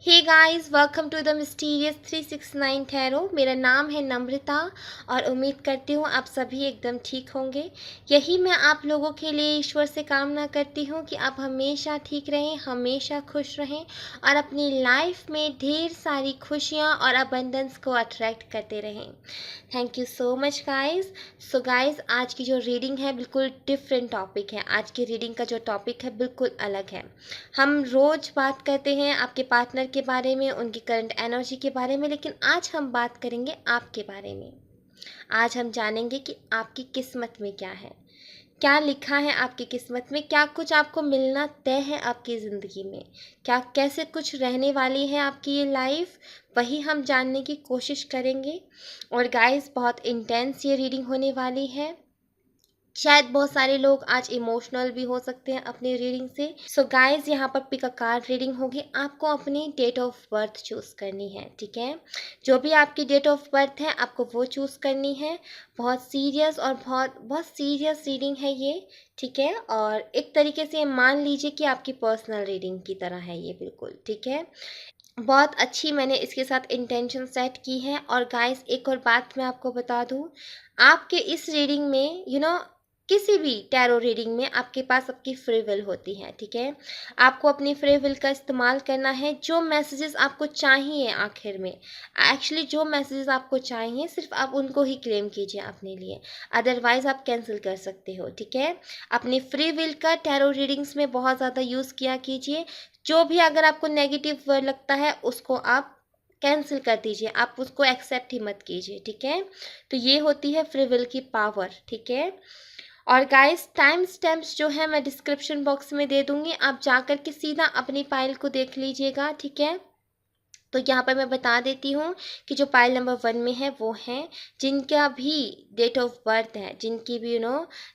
Hey guys, welcome to the mysterious 369 tarot. मेरा नाम है नम्रता और उम्मीद करती हूँ आप सभी एकदम ठीक होंगे। यही मैं आप लोगों के लिए ईश्वर से कामना करती हूँ कि आप हमेशा ठीक रहें, हमेशा खुश रहें और अपनी लाइफ में ढेर सारी खुशियाँ और अबंडेंस को अट्रैक्ट करते रहें। Thank you so much guys. So guys, आज की जो रीडिंग है बिल्कुल डिफरेंट टॉपिक है। आज की रीडिंग का जो टॉपिक है बिल्कुल अलग है। हम रोज बात करते हैं आपके पार्टनर के बारे में, उनकी करंट एनर्जी के बारे में, लेकिन आज हम बात करेंगे आपके बारे में। आज हम जानेंगे कि आपकी किस्मत में क्या है, क्या लिखा है आपकी किस्मत में, क्या कुछ आपको मिलना तय है आपकी ज़िंदगी में, क्या कैसे कुछ रहने वाली है आपकी ये लाइफ, वही हम जानने की कोशिश करेंगे। और गाइस, बहुत इंटेंस ये रीडिंग होने वाली है। शायद बहुत सारे लोग आज इमोशनल भी हो सकते हैं अपनी रीडिंग से। सो गाइज, यहाँ पर पिक अ कार्ड रीडिंग होगी। आपको अपनी डेट ऑफ बर्थ चूज़ करनी है, ठीक है। जो भी आपकी डेट ऑफ बर्थ है आपको वो चूज़ करनी है। बहुत सीरियस और बहुत बहुत सीरियस रीडिंग है ये, ठीक है। और एक तरीके से मान लीजिए कि आपकी पर्सनल रीडिंग की तरह है ये, बिल्कुल ठीक है। बहुत अच्छी मैंने इसके साथ इंटेंशन सेट की है। और गाइस, एक और बात मैं आपको बता दूं, आपके इस रीडिंग में किसी भी टैरो रीडिंग में आपके पास आपकी फ्री विल होती है, ठीक है। आपको अपनी फ्री विल का इस्तेमाल करना है। जो मैसेजेस आपको चाहिए आखिर में, एक्चुअली जो मैसेजेस आपको चाहिए सिर्फ आप उनको ही क्लेम कीजिए अपने लिए, अदरवाइज आप कैंसिल कर सकते हो, ठीक है। अपनी फ्री विल का टैरो रीडिंग्स में बहुत ज़्यादा यूज़ किया कीजिए। जो भी अगर आपको नेगेटिव वर्ड लगता है उसको आप कैंसिल कर दीजिए, आप उसको एक्सेप्ट ही मत कीजिए, ठीक है। तो ये होती है फ्री विल की पावर, ठीक है। और गाइस, टाइम स्टैम्प्स जो है मैं डिस्क्रिप्शन बॉक्स में दे दूंगी, आप जाकर के सीधा अपनी पाइल को देख लीजिएगा, ठीक है। तो यहाँ पर मैं बता देती हूँ कि जो पाइल नंबर 1 में है वो है जिनका भी डेट ऑफ बर्थ है, जिनकी भी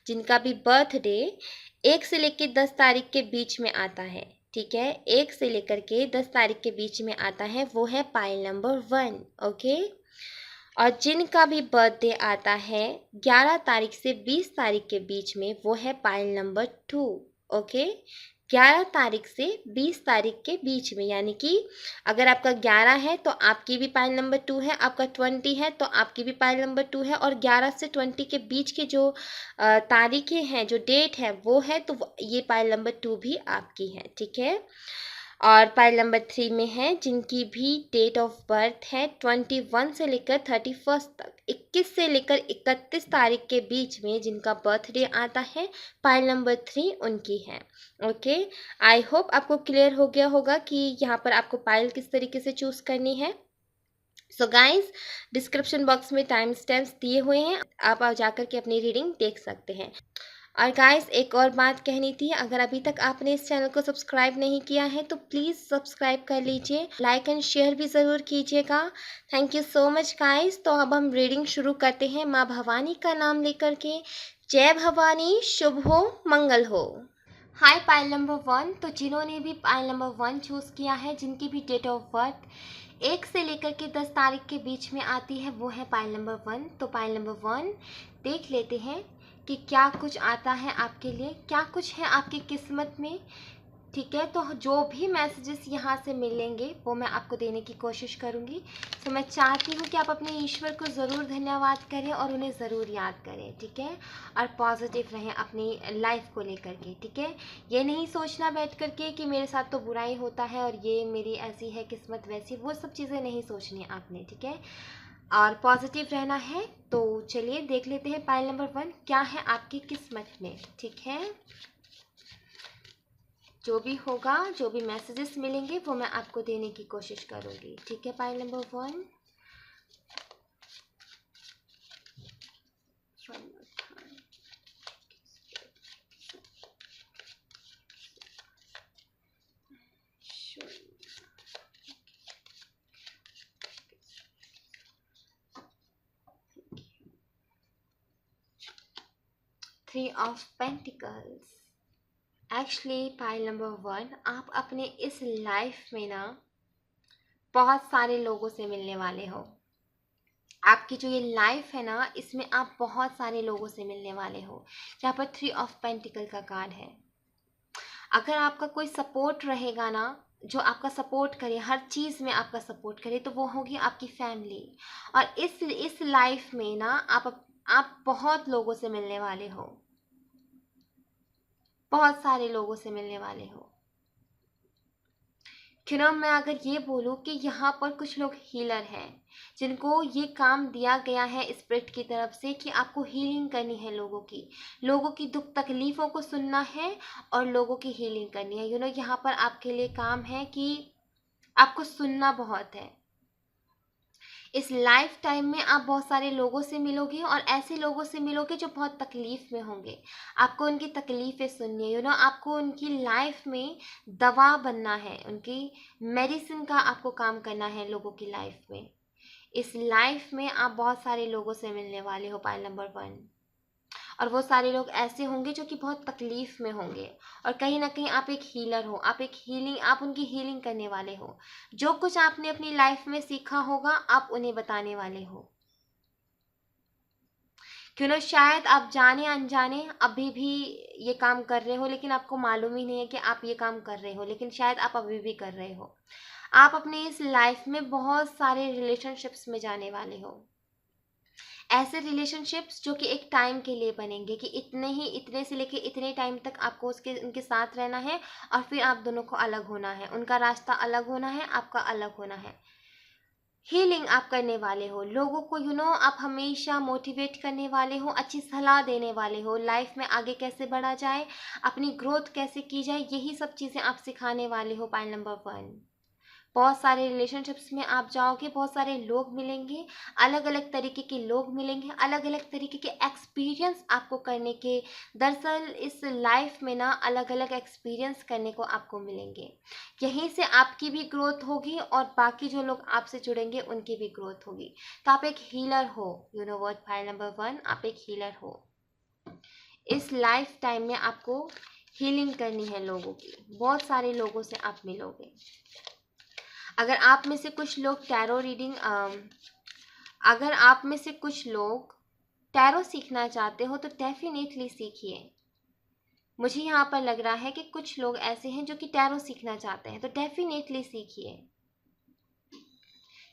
जिनका भी बर्थडे 1 से लेकर 10 तारीख के बीच में आता है, ठीक है। 1 से लेकर के 10 तारीख के बीच में आता है वो है पाइल नंबर 1, ओके। और जिनका भी बर्थडे आता है 11 तारीख से 20 तारीख के बीच में वो है पाइल नंबर 2, ओके। 11 तारीख से 20 तारीख के बीच में, यानी कि अगर आपका 11 है तो आपकी भी पाइल नंबर 2 है, आपका 20 है तो आपकी भी पाइल नंबर 2 है, और 11 से 20 के बीच के जो तारीखें हैं, जो डेट है वो है, तो ये पाइल नंबर 2 भी आपकी है, ठीक है। और पाइल नंबर 3 में है जिनकी भी डेट ऑफ बर्थ है 21 से लेकर 31 तक, 21 से लेकर 31 तारीख के बीच में जिनका बर्थडे आता है, पाइल नंबर 3 उनकी है, ओके। आई होप आपको क्लियर हो गया होगा कि यहाँ पर आपको पाइल किस तरीके से चूज़ करनी है। सो गाइस, डिस्क्रिप्शन बॉक्स में टाइम स्टैम्प्स दिए हुए हैं, आप जाकर के अपनी रीडिंग देख सकते हैं। और गाइस, एक और बात कहनी थी, अगर अभी तक आपने इस चैनल को सब्सक्राइब नहीं किया है तो प्लीज़ सब्सक्राइब कर लीजिए, लाइक एंड शेयर भी ज़रूर कीजिएगा। Thank you so much guys. तो अब हम रीडिंग शुरू करते हैं माँ भवानी का नाम लेकर के। जय भवानी, शुभ हो, मंगल हो। हाय पाइल नंबर 1, तो जिन्होंने भी पाइल नंबर 1 चूज़ किया है, जिनकी भी डेट ऑफ बर्थ 1 से लेकर के 10 तारीख के बीच में आती है वो है पाइल नंबर 1। तो पाइल नंबर 1 देख लेते हैं कि क्या कुछ आता है आपके लिए, क्या कुछ है आपकी किस्मत में, ठीक है। तो जो भी मैसेजेस यहाँ से मिलेंगे वो मैं आपको देने की कोशिश करूँगी। तो मैं चाहती हूँ कि आप अपने ईश्वर को ज़रूर धन्यवाद करें और उन्हें ज़रूर याद करें, ठीक है। और पॉजिटिव रहें अपनी लाइफ को लेकर के, ठीक है। ये नहीं सोचना बैठ कर के कि मेरे साथ तो बुरा ही होता है और ये मेरी ऐसी है किस्मत वैसी, वो सब चीज़ें नहीं सोचनी आपने, ठीक है। और पॉजिटिव रहना है। तो चलिए देख लेते हैं पाइल नंबर 1 क्या है आपकी किस्मत में, ठीक है। जो भी होगा, जो भी मैसेजेस मिलेंगे वो मैं आपको देने की कोशिश करूँगी, ठीक है। Pile number 1, 3 of pentacles. Actually pile number 1, आप अपने इस लाइफ में ना बहुत सारे लोगों से मिलने वाले हो। आपकी जो ये लाइफ है ना, इसमें आप बहुत सारे लोगों से मिलने वाले हो। यहाँ पर 3 ऑफ पेंटिकल का कार्ड है। अगर आपका कोई सपोर्ट रहेगा ना जो आपका सपोर्ट करे, हर चीज़ में आपका सपोर्ट करे, तो वो होगी आपकी फैमिली। और इस लाइफ में ना आप बहुत लोगों से मिलने वाले हो, बहुत सारे लोगों से मिलने वाले हो। क्यों मैं अगर ये बोलूँ कि यहाँ पर कुछ लोग हीलर हैं, जिनको ये काम दिया गया है स्पिरिट की तरफ से कि आपको हीलिंग करनी है, लोगों की दुख तकलीफ़ों को सुनना है और लोगों की हीलिंग करनी है। यहाँ पर आपके लिए काम है कि आपको सुनना बहुत है। इस लाइफ टाइम में आप बहुत सारे लोगों से मिलोगे और ऐसे लोगों से मिलोगे जो बहुत तकलीफ में होंगे। आपको उनकी तकलीफ़ें सुननी है, आपको उनकी लाइफ में दवा बनना है, उनकी मेडिसिन का आपको काम करना है लोगों की लाइफ में। इस लाइफ में आप बहुत सारे लोगों से मिलने वाले हो, पॉइंट नंबर 1। और वो सारे लोग ऐसे होंगे जो कि बहुत तकलीफ में होंगे, और कहीं ना कहीं आप एक हीलर हो, आप उनकी हीलिंग करने वाले हो। जो कुछ आपने अपनी लाइफ में सीखा होगा आप उन्हें बताने वाले हो। क्यों ना शायद आप जाने अनजाने अभी भी ये काम कर रहे हो, लेकिन आपको मालूम ही नहीं है कि आप ये काम कर रहे हो, लेकिन शायद आप अभी भी कर रहे हो। आप अपने इस लाइफ में बहुत सारे रिलेशनशिप्स में जाने वाले हो, ऐसे रिलेशनशिप्स जो कि एक टाइम के लिए बनेंगे, कि इतने से लेके इतने टाइम तक आपको उनके साथ रहना है, और फिर आप दोनों को अलग होना है, उनका रास्ता अलग होना है, आपका अलग होना है। हीलिंग आप करने वाले हो लोगों को, आप हमेशा मोटिवेट करने वाले हो, अच्छी सलाह देने वाले हो, लाइफ में आगे कैसे बढ़ा जाए, अपनी ग्रोथ कैसे की जाए, यही सब चीज़ें आप सिखाने वाले हो, पॉइंट नंबर 1। बहुत सारे रिलेशनशिप्स में आप जाओगे, बहुत सारे लोग मिलेंगे, अलग अलग तरीके के लोग मिलेंगे, अलग अलग तरीके के एक्सपीरियंस आपको करने के, दरअसल इस लाइफ में ना अलग अलग एक्सपीरियंस करने को आपको मिलेंगे। यहीं से आपकी भी ग्रोथ होगी और बाकी जो लोग आपसे जुड़ेंगे उनकी भी ग्रोथ होगी। तो आप एक हीलर हो, व्हाट, फाइल नंबर 1, आप एक हीलर हो। इस लाइफ टाइम में आपको हीलिंग करनी है लोगों की, बहुत सारे लोगों से आप मिलोगे। अगर आप में से कुछ लोग टैरो सीखना चाहते हो तो डेफिनेटली सीखिए। मुझे यहाँ पर लग रहा है कि कुछ लोग ऐसे हैं जो कि टैरो सीखना चाहते हैं, तो डेफिनेटली सीखिए।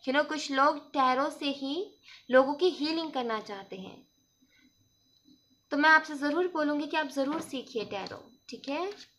कुछ लोग टैरो से ही लोगों की हीलिंग करना चाहते हैं, तो मैं आपसे ज़रूर बोलूँगी कि आप ज़रूर सीखिए टैरो, ठीक है।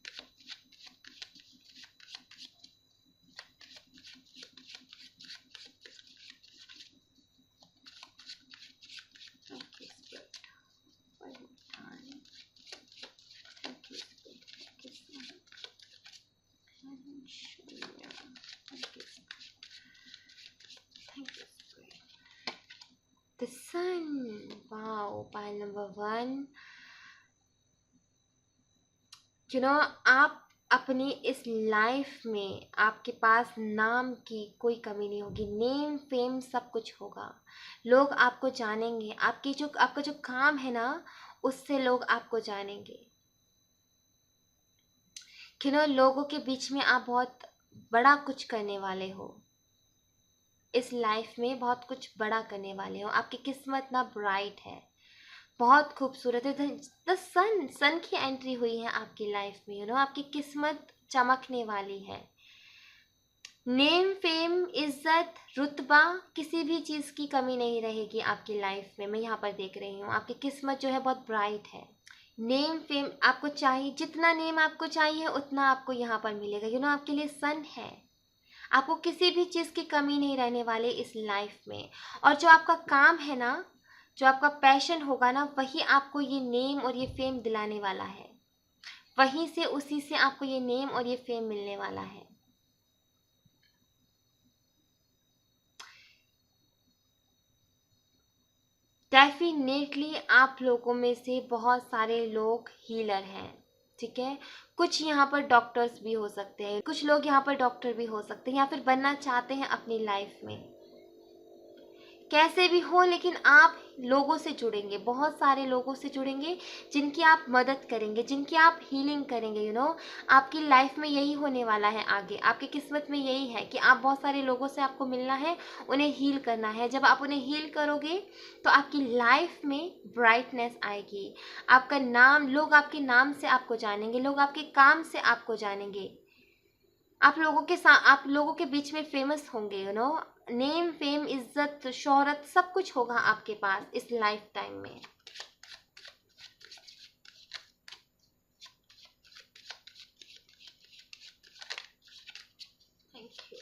The sun. Wow, pile number 1. आप अपनी इस लाइफ में आपके पास नाम की कोई कमी नहीं होगी, नेम फेम सब कुछ होगा, लोग आपको जानेंगे, आपका जो काम है ना उससे लोग आपको जानेंगे। लोगों के बीच में आप बहुत बड़ा कुछ करने वाले हो, इस लाइफ में बहुत कुछ बड़ा करने वाले हो। आपकी किस्मत ना ब्राइट है, बहुत खूबसूरत है। द सन की एंट्री हुई है आपकी लाइफ में, आपकी किस्मत चमकने वाली है। नेम फेम इज्जत रुतबा किसी भी चीज़ की कमी नहीं रहेगी आपकी लाइफ में, मैं यहाँ पर देख रही हूँ। आपकी किस्मत जो है बहुत ब्राइट है। नेम फेम आपको चाहिए, जितना नेम आपको चाहिए उतना आपको यहाँ पर मिलेगा। आपके लिए सन है, आपको किसी भी चीज़ की कमी नहीं रहने वाली इस लाइफ में। और जो आपका काम है ना, जो आपका पैशन होगा ना, वही आपको ये नेम और ये फेम दिलाने वाला है, वहीं से उसी से आपको ये नेम और ये फेम मिलने वाला है। डेफिनेटली आप लोगों में से बहुत सारे लोग हीलर हैं, ठीक है। कुछ यहाँ पर डॉक्टर्स भी हो सकते हैं, कुछ लोग यहाँ पर डॉक्टर भी हो सकते हैं, या फिर बनना चाहते हैं अपनी लाइफ में। कैसे भी हो, लेकिन आप लोगों से जुड़ेंगे, बहुत सारे लोगों से जुड़ेंगे, जिनकी आप मदद करेंगे, जिनकी आप हीलिंग करेंगे। आपकी लाइफ में यही होने वाला है आगे, आपकी किस्मत में यही है कि आप बहुत सारे लोगों से आपको मिलना है, उन्हें हील करना है। जब आप उन्हें हील करोगे तो आपकी लाइफ में ब्राइटनेस आएगी, लोग आपके नाम से आपको जानेंगे, लोग आपके काम से आपको जानेंगे। आप लोगों के बीच में फेमस होंगे, यू नो, नेम फेम इज्जत शोहरत सब कुछ होगा आपके पास इस लाइफ टाइम में। Thank you.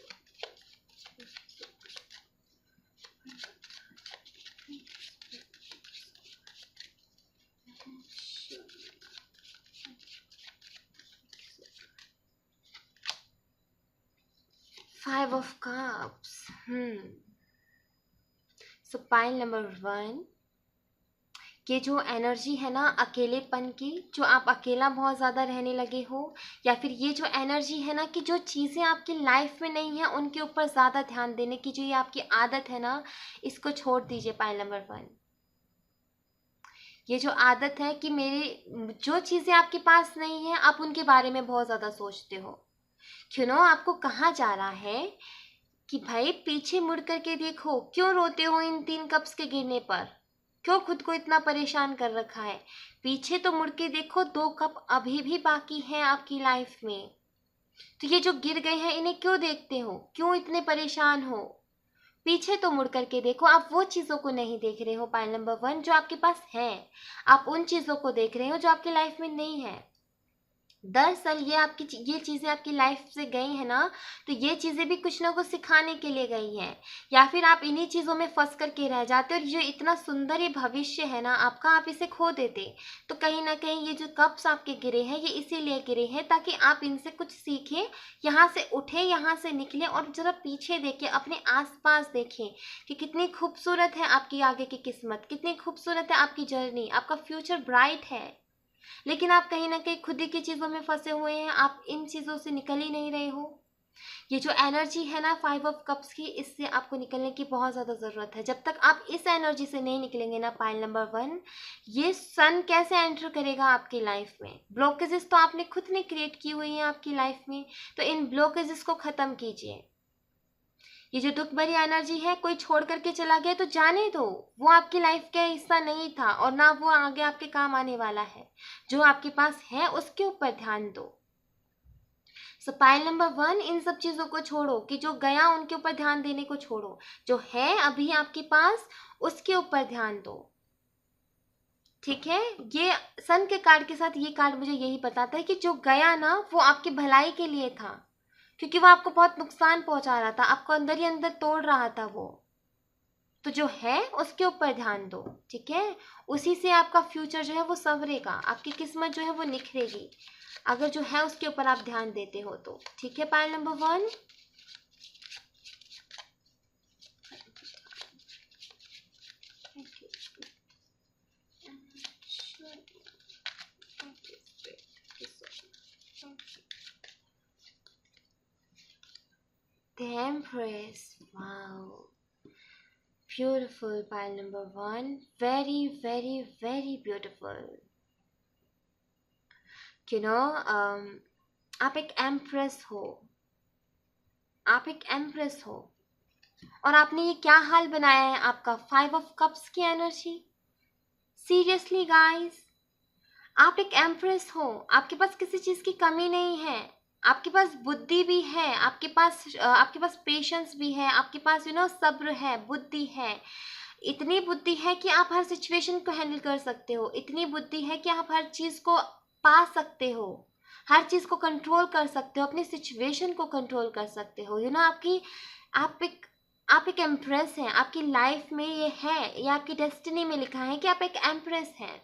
5 of cups। So pile number 1, ये जो एनर्जी है ना अकेलेपन की, जो आप अकेला बहुत ज़्यादा रहने लगे हो, या फिर ये जो एनर्जी है ना कि जो चीज़ें आपकी लाइफ में नहीं है उनके ऊपर ज़्यादा ध्यान देने की जो ये आपकी आदत है ना, इसको छोड़ दीजिए पाइल नंबर 1। ये जो आदत है कि मेरे जो चीज़ें आपके पास नहीं है आप उनके बारे में बहुत ज़्यादा सोचते हो। क्यों नो आपको कहा जा रहा है कि भाई पीछे मुड़ करके देखो, क्यों रोते हो इन 3 कप्स के गिरने पर, क्यों खुद को इतना परेशान कर रखा है। पीछे तो मुड़ के देखो, 2 कप अभी भी बाकी हैं आपकी लाइफ में। तो ये जो गिर गए हैं इन्हें क्यों देखते हो, क्यों इतने परेशान हो। पीछे तो मुड़ करके देखो, आप वो चीज़ों को नहीं देख रहे हो पाइल नंबर 1 जो आपके पास है, आप उन चीज़ों को देख रहे हो जो आपकी लाइफ में नहीं है। दरअसल ये चीज़ें आपकी लाइफ से गई है ना, तो ये चीज़ें भी कुछ ना कुछ सिखाने के लिए गई हैं, या फिर आप इन्हीं चीज़ों में फंस करके रह जाते और जो इतना सुंदर ये भविष्य है ना आपका, आप इसे खो देते। तो कहीं ना कहीं ये जो कप्स आपके गिरे हैं ये इसीलिए गिरे हैं ताकि आप इनसे कुछ सीखें, यहाँ से उठें, यहाँ से निकलें और जरा पीछे देखें, अपने आसपास देखें कि कितनी खूबसूरत है आपकी आगे की किस्मत, कितनी खूबसूरत है आपकी जर्नी, आपका फ्यूचर ब्राइट है। लेकिन आप कहीं ना कहीं खुद ही की चीज़ों में फंसे हुए हैं, आप इन चीज़ों से निकल ही नहीं रहे हो। ये जो एनर्जी है ना 5 ऑफ कप्स की, इससे आपको निकलने की बहुत ज़्यादा ज़रूरत है। जब तक आप इस एनर्जी से नहीं निकलेंगे ना पाइल नंबर 1, ये सन कैसे एंटर करेगा आपकी लाइफ में। ब्लॉकेजेस तो आपने खुद ने क्रिएट की हुई हैं आपकी लाइफ में, तो इन ब्लॉकेजेस को ख़त्म कीजिए। ये जो दुख भरी एनर्जी है, कोई छोड़ करके चला गया तो जाने दो, वो आपकी लाइफ का हिस्सा नहीं था और ना वो आगे आपके काम आने वाला है। जो आपके पास है उसके ऊपर ध्यान दो। सो पाइल नंबर 1, इन सब चीज़ों को छोड़ो कि जो गया उनके ऊपर ध्यान देने को छोड़ो, जो है अभी आपके पास उसके ऊपर ध्यान दो। ठीक है, ये सन के कार्ड के साथ ये कार्ड मुझे यही बताता है कि जो गया ना वो आपकी भलाई के लिए था, क्योंकि वो आपको बहुत नुकसान पहुंचा रहा था, आपको अंदर ही अंदर तोड़ रहा था वो। तो जो है उसके ऊपर ध्यान दो। ठीक है, उसी से आपका फ्यूचर जो है वो संवरेगा, आपकी किस्मत जो है वो निखरेगी, अगर जो है उसके ऊपर आप ध्यान देते हो तो। ठीक है pile number 1। The Empress, wow, beautiful pile number 1, very very very beautiful। you know आप एक एम्प्रेस हो, आप एक एम्प्रेस हो, और आपने ये क्या हाल बनाया है आपका 5 ऑफ कप्स की एनर्जी। सीरियसली गाइस, आप एक एम्प्रेस हो, आपके पास किसी चीज़ की कमी नहीं है, आपके पास बुद्धि भी है, आपके पास पेशेंस भी है, आपके पास सब्र है, बुद्धि है। इतनी बुद्धि है कि आप हर सिचुएशन को हैंडल कर सकते हो, इतनी बुद्धि है कि आप हर चीज़ को पा सकते हो, हर चीज़ को कंट्रोल कर सकते हो, अपनी सिचुएशन को कंट्रोल कर सकते हो। आप एक एम्प्रेस हैं, आपकी लाइफ में ये है, ये आपकी डेस्टिनी में लिखा है कि आप एक एम्प्रेस हैं।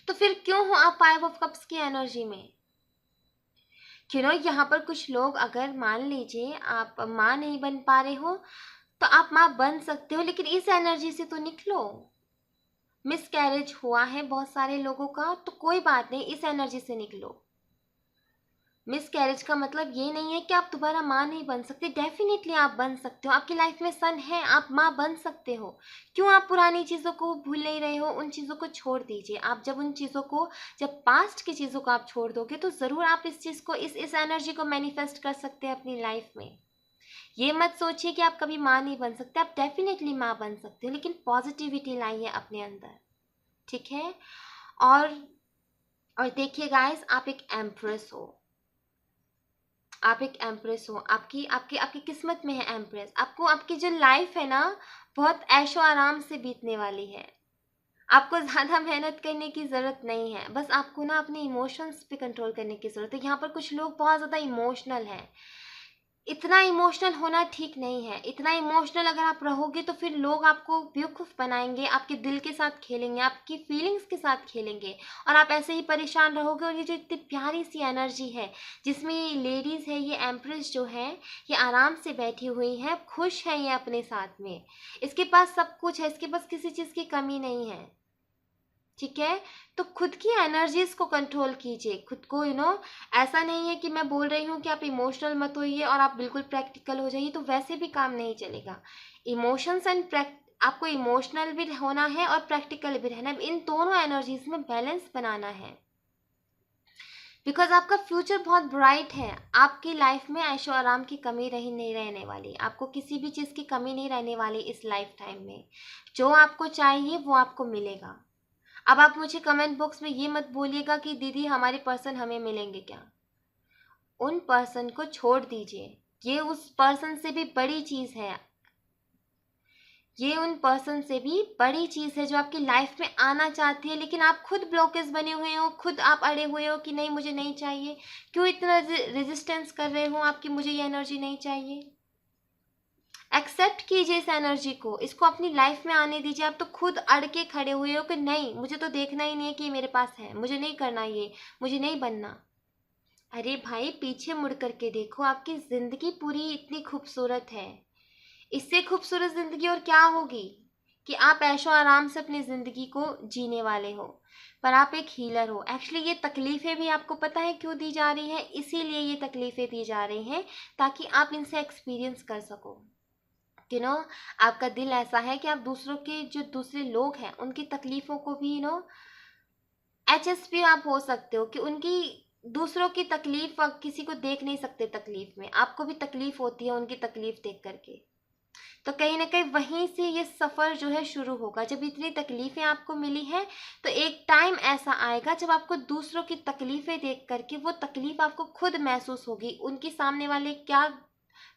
तो फिर क्यों हो आप 5 ऑफ कप्स की एनर्जी में। यहाँ पर कुछ लोग, अगर मान लीजिए आप माँ नहीं बन पा रहे हो तो आप माँ बन सकते हो, लेकिन इस एनर्जी से तो निकलो। मिस कैरेज हुआ है बहुत सारे लोगों का, तो कोई बात नहीं, इस एनर्जी से निकलो। मिस कैरेज का मतलब ये नहीं है कि आप दोबारा माँ नहीं बन सकते, डेफिनेटली आप बन सकते हो, आपकी लाइफ में सन है, आप माँ बन सकते हो। क्यों आप पुरानी चीज़ों को भूल नहीं रहे हो, उन चीज़ों को छोड़ दीजिए। आप जब पास्ट की चीज़ों को आप छोड़ दोगे तो ज़रूर आप इस चीज़ को, इस एनर्जी को मैनिफेस्ट कर सकते हैं अपनी लाइफ में। ये मत सोचिए कि आप कभी माँ नहीं बन सकते, आप डेफिनेटली माँ बन सकते हो, लेकिन पॉजिटिविटी लाइए अपने अंदर। ठीक है, और देखिए गाइस, आप एक एम्प्रेस हो, आप एक एम्प्रेस हो, आपकी आपकी आपकी किस्मत में है एम्प्रेस। आपको आपकी जो लाइफ है ना बहुत ऐशो आराम से बीतने वाली है। आपको ज़्यादा मेहनत करने की ज़रूरत नहीं है, बस आपको ना अपने इमोशंस पे कंट्रोल करने की ज़रूरत है। यहाँ पर कुछ लोग बहुत ज़्यादा इमोशनल हैं। इतना इमोशनल होना ठीक नहीं है। इतना इमोशनल अगर आप रहोगे तो फिर लोग आपको बेवकूफ़ बनाएंगे, आपके दिल के साथ खेलेंगे, आपकी फीलिंग्स के साथ खेलेंगे, और आप ऐसे ही परेशान रहोगे। और ये जो इतनी प्यारी सी एनर्जी है जिसमें ये लेडीज़ है, ये एम्प्रेस जो है, ये आराम से बैठी हुई है, खुश है ये अपने साथ में। इसके पास सब कुछ है, इसके पास किसी चीज़ की कमी नहीं है। ठीक है, तो खुद की एनर्जीज को कंट्रोल कीजिए, खुद को ऐसा नहीं है कि मैं बोल रही हूँ कि आप इमोशनल मत होइए और आप बिल्कुल प्रैक्टिकल हो जाइए, तो वैसे भी काम नहीं चलेगा। इमोशंस एंड आपको इमोशनल भी होना है और प्रैक्टिकल भी रहना है। इन दोनों एनर्जीज में बैलेंस बनाना है, बिकॉज आपका फ्यूचर बहुत ब्राइट है। आपकी लाइफ में ऐशो आराम की कमी रही नहीं रहने वाली, आपको किसी भी चीज़ की कमी नहीं रहने वाली इस लाइफ टाइम में। जो आपको चाहिए वो आपको मिलेगा। अब आप मुझे कमेंट बॉक्स में ये मत बोलिएगा कि दीदी हमारे पर्सन हमें मिलेंगे क्या। उन पर्सन को छोड़ दीजिए, ये उस पर्सन से भी बड़ी चीज़ है। ये उन पर्सन से भी बड़ी चीज़ है जो आपकी लाइफ में आना चाहती है, लेकिन आप खुद ब्लॉकेज बने हुए हो, खुद आप अड़े हुए हो कि नहीं मुझे नहीं चाहिए। क्यों इतना रेजिस्टेंस कर रहे हो आप कि मुझे ये एनर्जी नहीं चाहिए। एक्सेप्ट कीजिए इस एनर्जी को, इसको अपनी लाइफ में आने दीजिए। आप तो खुद अड़ के खड़े हुए हो कि नहीं मुझे तो देखना ही नहीं है कि ये मेरे पास है, मुझे नहीं करना, ये मुझे नहीं बनना। अरे भाई पीछे मुड़ करके देखो, आपकी जिंदगी पूरी इतनी खूबसूरत है। इससे खूबसूरत जिंदगी और क्या होगी कि आप ऐशो आराम से अपनी जिंदगी को जीने वाले हो। पर आप एक हीलर हो। एक्चुअली ये तकलीफ़ें भी आपको पता है क्यों दी जा रही हैं, इसीलिए ये तकलीफ़ें दी जा रही हैं ताकि आप इनसे एक्सपीरियंस कर सको। आपका दिल ऐसा है कि आप दूसरों के जो दूसरे लोग हैं उनकी तकलीफ़ों को भी एचएसपी आप हो सकते हो कि उनकी दूसरों की तकलीफ किसी को देख नहीं सकते। तकलीफ में आपको भी तकलीफ होती है उनकी तकलीफ देख करके। तो कहीं ना कहीं वहीं से ये सफ़र जो है शुरू होगा। जब इतनी तकलीफ़ें आपको मिली हैं तो एक टाइम ऐसा आएगा जब आपको दूसरों की तकलीफ़ें देख करके वो तकलीफ़ आपको खुद महसूस होगी। उनके सामने वाले क्या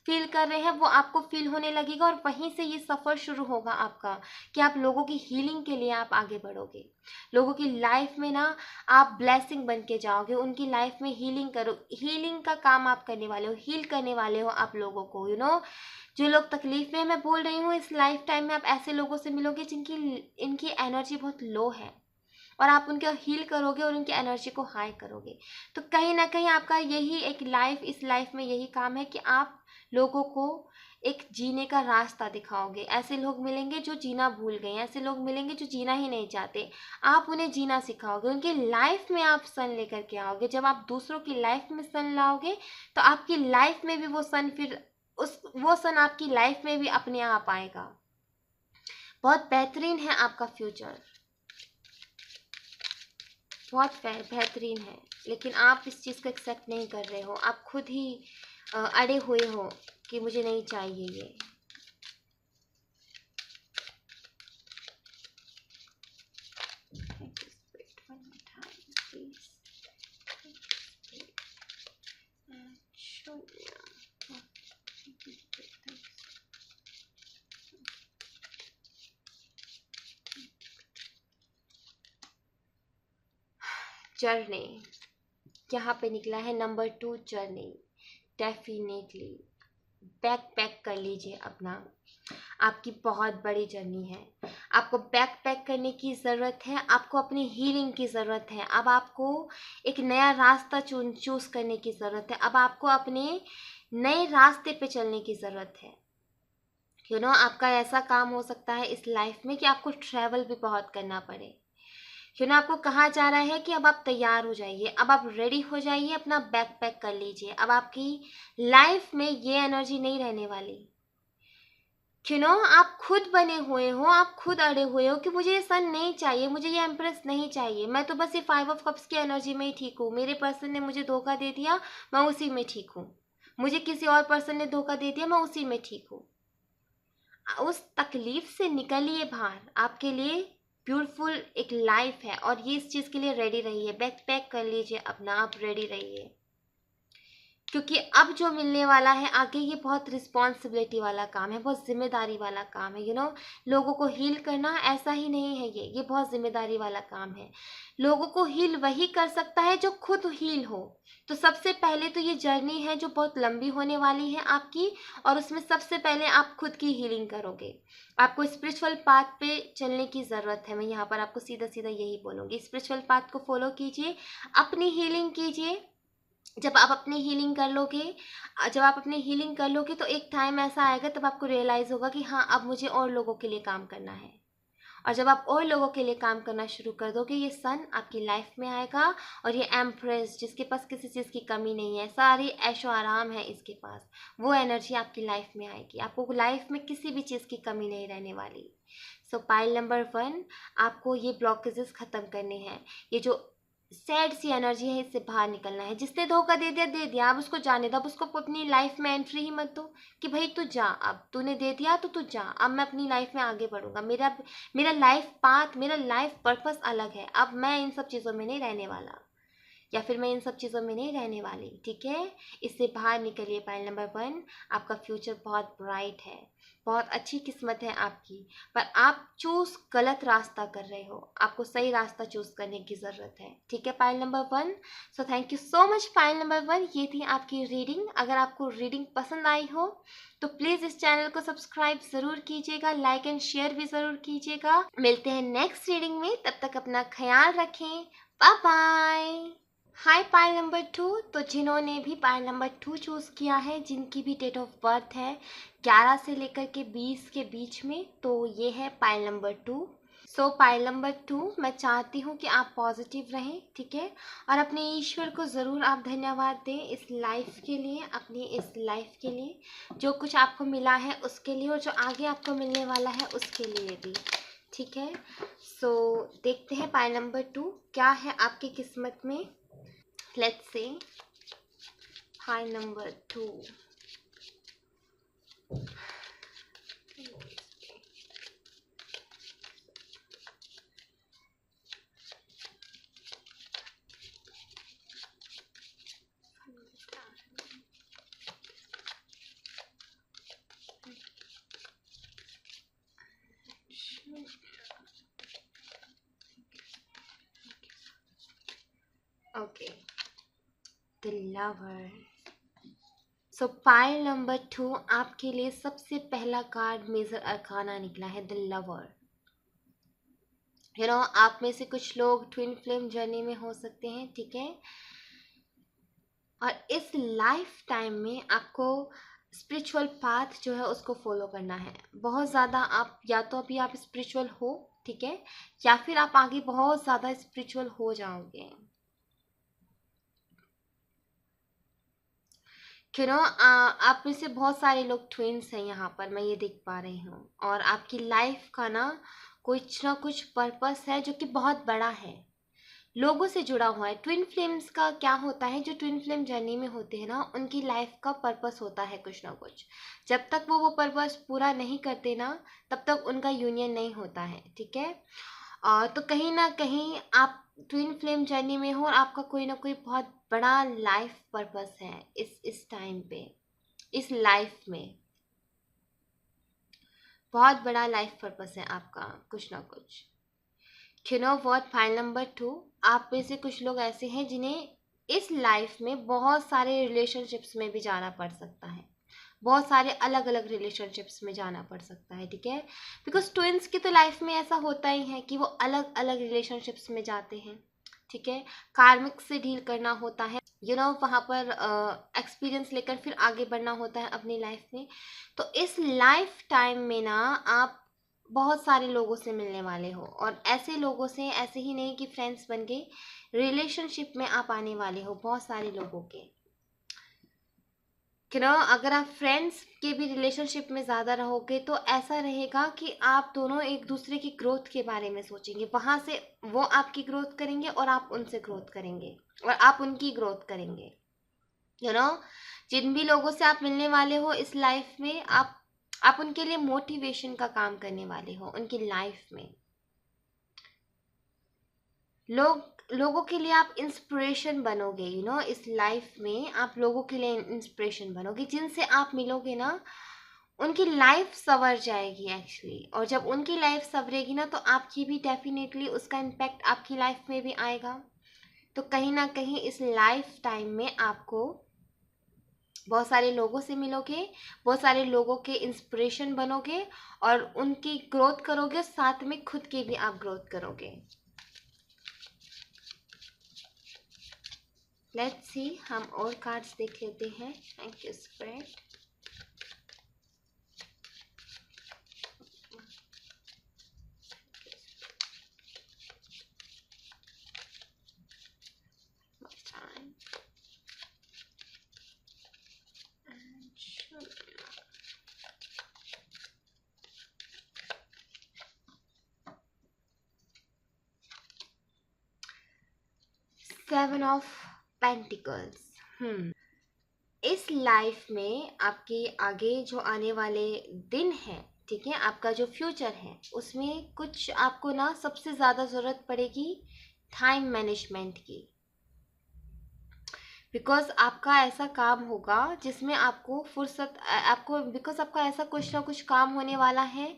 फील कर रहे हैं वो आपको फील होने लगेगा, और वहीं से ये सफ़र शुरू होगा आपका कि आप लोगों की हीलिंग के लिए आप आगे बढ़ोगे। लोगों की लाइफ में ना आप ब्लेसिंग बन के जाओगे, उनकी लाइफ में हीलिंग का काम आप करने वाले हो, हील करने वाले हो आप लोगों को। जो लोग तकलीफ में, मैं बोल रही हूँ इस लाइफ टाइम में आप ऐसे लोगों से मिलोगे जिनकी इनकी एनर्जी बहुत लो है, और आप उनके हील करोगे और उनकी एनर्जी को हाई करोगे। तो कहीं ना कहीं आपका यही एक लाइफ, इस लाइफ में यही काम है कि आप लोगों को एक जीने का रास्ता दिखाओगे। ऐसे लोग मिलेंगे जो जीना भूल गए, ऐसे लोग मिलेंगे जो जीना ही नहीं चाहते, आप उन्हें जीना सिखाओगे। उनकी लाइफ में आप सन लेकर के आओगे। जब आप दूसरों की लाइफ में सन लाओगे तो आपकी लाइफ में भी वो सन फिर वो सन आपकी लाइफ में भी अपने आप आएगा। बहुत बेहतरीन है आपका फ्यूचर, बहुत बेहतरीन है, लेकिन आप इस चीज़ को एक्सेप्ट नहीं कर रहे हो। आप खुद ही अड़े हुए हो कि मुझे नहीं चाहिए ये। जर्नी यहाँ पे निकला है number 2 journey. Definitely back pack कर लीजिए अपना। आपकी बहुत बड़ी जर्नी है, आपको बैक पैक करने की ज़रूरत है, आपको अपनी हीलिंग की ज़रूरत है। अब आपको एक नया रास्ता चूज़ करने की ज़रूरत है। अब आपको अपने नए रास्ते पे चलने की ज़रूरत है। आपका ऐसा काम हो सकता है इस लाइफ में कि आपको ट्रैवल भी बहुत करना पड़े। आपको कहा जा रहा है कि अब आप तैयार हो जाइए, अब आप रेडी हो जाइए, अपना बैग पैक कर लीजिए। अब आपकी लाइफ में ये एनर्जी नहीं रहने वाली। आप खुद बने हुए हो, आप खुद अड़े हुए हो कि मुझे ये सन नहीं चाहिए, मुझे ये एम्प्रेस नहीं चाहिए, मैं तो बस ये 5 ऑफ कप्स की एनर्जी में ही ठीक हूँ। मेरे पर्सन ने मुझे धोखा दे दिया, मैं उसी में ठीक हूँ। मुझे किसी और पर्सन ने धोखा दे दिया, मैं उसी में ठीक हूँ। उस तकलीफ से निकलिए बाहर। आपके लिए ब्यूटीफुल एक लाइफ है, और ये इस चीज़ के लिए रेडी रहिए। बैग पैक कर लीजिए अपना, आप रेडी रहिए। क्योंकि अब जो मिलने वाला है आगे ये बहुत रिस्पॉन्सिबिलिटी वाला काम है, बहुत जिम्मेदारी वाला काम है। लोगों को हील करना ऐसा ही नहीं है, ये बहुत जिम्मेदारी वाला काम है। लोगों को हील वही कर सकता है जो खुद हील हो। तो सबसे पहले तो ये जर्नी है जो बहुत लंबी होने वाली है आपकी, और उसमें सबसे पहले आप खुद की हीलिंग करोगे। आपको स्पिरिचुअल पाथ पे चलने की ज़रूरत है। मैं यहाँ पर आपको सीधा सीधा यही बोलूँगी, स्पिरिचुअल पाथ को फॉलो कीजिए, अपनी हीलिंग कीजिए। जब आप अपनी हीलिंग कर लोगे तो एक टाइम ऐसा आएगा तब आपको रियलाइज़ होगा कि हाँ, अब मुझे और लोगों के लिए काम करना है। और जब आप और लोगों के लिए काम करना शुरू कर दोगे, ये सन आपकी लाइफ में आएगा, और ये एम्प्रेस जिसके पास किसी चीज़ की कमी नहीं है, सारी ऐशो आराम है इसके पास, वो एनर्जी आपकी लाइफ में आएगी। आपको लाइफ में किसी भी चीज़ की कमी नहीं रहने वाली। सो पाइल नंबर 1, आपको ये ब्लॉकेजेस ख़त्म करने हैं। ये जो सैड सी एनर्जी है, इससे बाहर निकलना है। जिसने धोखा दे दिया, अब उसको जाने दो, अब उसको अपनी लाइफ में एंट्री ही मत दो कि भाई तू जा, अब तूने दे दिया तो तू जा, अब मैं अपनी लाइफ में आगे बढ़ूंगा। मेरा लाइफ पाथ, मेरा लाइफ पर्पस अलग है, अब मैं इन सब चीज़ों में नहीं रहने वाला, या फिर मैं इन सब चीज़ों में नहीं रहने वाली। ठीक है, इससे बाहर निकलिए। पाइल नंबर 1, आपका फ्यूचर बहुत ब्राइट है, बहुत अच्छी किस्मत है आपकी, पर आप चूज गलत रास्ता कर रहे हो। आपको सही रास्ता चूज करने की ज़रूरत है। ठीक है pile number 1। So thank you so much pile number 1। ये थी आपकी रीडिंग। अगर आपको रीडिंग पसंद आई हो तो प्लीज़ इस चैनल को सब्सक्राइब ज़रूर कीजिएगा, लाइक एंड शेयर भी ज़रूर कीजिएगा। मिलते हैं नेक्स्ट रीडिंग में, तब तक अपना ख्याल रखें। Bye bye. Hi pile number 2। तो जिन्होंने भी पाइल नंबर 2 चूज़ किया है, जिनकी भी डेट ऑफ बर्थ है 11 से लेकर के 20 के बीच में, तो ये है पाइल नंबर 2। सो पाइल नंबर 2, मैं चाहती हूँ कि आप पॉजिटिव रहें, ठीक है, और अपने ईश्वर को ज़रूर आप धन्यवाद दें इस लाइफ के लिए, अपनी इस लाइफ के लिए, जो कुछ आपको मिला है उसके लिए, और जो आगे आपको मिलने वाला है उसके लिए भी। ठीक है, सो देखते हैं पाइल नंबर 2 क्या है आपकी किस्मत में। Let's see pile number 2. Okay, the lover. So pile number 2 आपके लिए सबसे पहला कार्ड मेजर अरकाना निकला है, द लवर। आप में से कुछ लोग ट्विन फ्लेम जर्नी में हो सकते हैं, ठीक है, और इस लाइफ टाइम में आपको स्पिरिचुअल पाथ जो है उसको फॉलो करना है बहुत ज़्यादा। आप या तो अभी आप स्पिरिचुअल हो, ठीक है, या फिर आप आगे बहुत ज़्यादा स्पिरिचुअल हो जाओगे। आप में से बहुत सारे लोग ट्विन्स हैं यहाँ पर, मैं ये देख पा रही हूँ, और आपकी लाइफ का कुछ ना कुछ पर्पस है जो कि बहुत बड़ा है, लोगों से जुड़ा हुआ है। ट्विन फ्लेम्स का क्या होता है, जो ट्विन फ्लेम जर्नी में होते हैं ना, उनकी लाइफ का पर्पस होता है कुछ ना कुछ। जब तक वो पर्पस पूरा नहीं करते ना, तब तक उनका यूनियन नहीं होता है, ठीक है। तो कहीं ना कहीं आप ट्विन फ्लेम जर्नी में हो, और आपका कोई ना कोई बहुत बड़ा लाइफ पर्पस है इस टाइम पे, इस लाइफ में बहुत बड़ा लाइफ पर्पस है आपका कुछ ना कुछ। फाइल नंबर 2, आप में से कुछ लोग ऐसे हैं जिन्हें इस लाइफ में बहुत सारे रिलेशनशिप्स में भी जाना पड़ सकता है, बहुत सारे अलग अलग रिलेशनशिप्स में जाना पड़ सकता है, ठीक है, बिकॉज ट्विंस की तो लाइफ में ऐसा होता ही है कि वो अलग अलग रिलेशनशिप्स में जाते हैं, ठीक है। कार्मिक से डील करना होता है, वहाँ पर एक्सपीरियंस लेकर फिर आगे बढ़ना होता है अपनी लाइफ में। तो इस लाइफ टाइम में आप बहुत सारे लोगों से मिलने वाले हो, और ऐसे लोगों से, ऐसे ही नहीं कि फ्रेंड्स बन गए, रिलेशनशिप में आप आने वाले हो बहुत सारे लोगों के। अगर आप फ्रेंड्स के भी रिलेशनशिप में ज़्यादा रहोगे तो ऐसा रहेगा कि आप दोनों एक दूसरे की ग्रोथ के बारे में सोचेंगे, वहाँ से वो आपकी ग्रोथ करेंगे और आप उनसे ग्रोथ करेंगे, और आप उनकी ग्रोथ करेंगे। जिन भी लोगों से आप मिलने वाले हो इस लाइफ में, आप उनके लिए मोटिवेशन का काम करने वाले हो उनकी लाइफ में। लोग लोगों के लिए आप इंस्पिरेशन बनोगे, इस लाइफ में आप लोगों के लिए इंस्पिरेशन बनोगे। जिनसे आप मिलोगे ना, उनकी लाइफ संवर जाएगी एक्चुअली। और जब उनकी लाइफ संवरेगी ना, तो आपकी भी डेफिनेटली उसका इम्पैक्ट आपकी लाइफ में भी आएगा। तो कहीं ना कहीं इस लाइफ टाइम में आपको बहुत सारे लोगों से मिलोगे, बहुत सारे लोगों के इंस्पिरेशन बनोगे और उनकी ग्रोथ करोगे, साथ में खुद की भी आप ग्रोथ करोगे। लेट्स सी, हम और कार्ड्स देख लेते हैं। Thank you spirit. Seven of pentacles. इस लाइफ में आपके आगे जो आने वाले दिन हैं, ठीक है, आपका जो फ्यूचर है, उसमें कुछ आपको ना सबसे ज़्यादा ज़रूरत पड़ेगी टाइम मैनेजमेंट की। बिकॉज आपका ऐसा काम होगा जिसमें आपको फुर्सत आपको बिकॉज आपका ऐसा कुछ ना कुछ काम होने वाला है।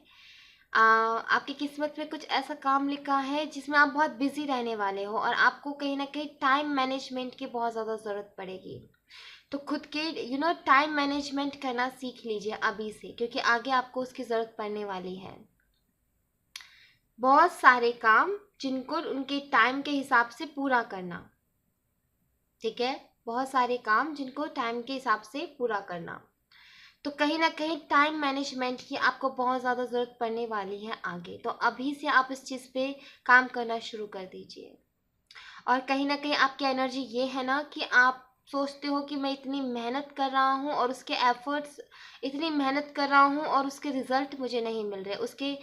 आपकी किस्मत में कुछ ऐसा काम लिखा है जिसमें आप बहुत बिजी रहने वाले हो और आपको कहीं ना कहीं टाइम मैनेजमेंट की बहुत ज़्यादा ज़रूरत पड़ेगी। तो खुद के टाइम मैनेजमेंट करना सीख लीजिए अभी से, क्योंकि आगे आपको उसकी ज़रूरत पड़ने वाली है। बहुत सारे काम जिनको उनके टाइम के हिसाब से पूरा करना, ठीक है, बहुत सारे काम जिनको टाइम के हिसाब से पूरा करना। तो कहीं ना कहीं टाइम मैनेजमेंट की आपको बहुत ज़्यादा ज़रूरत पड़ने वाली है आगे। तो अभी से आप इस चीज़ पे काम करना शुरू कर दीजिए। और कहीं ना कहीं आपकी एनर्जी ये है ना कि आप सोचते हो कि मैं इतनी मेहनत कर रहा हूँ और उसके एफर्ट्स, इतनी मेहनत कर रहा हूँ और उसके रिजल्ट मुझे नहीं मिल रहे, उसके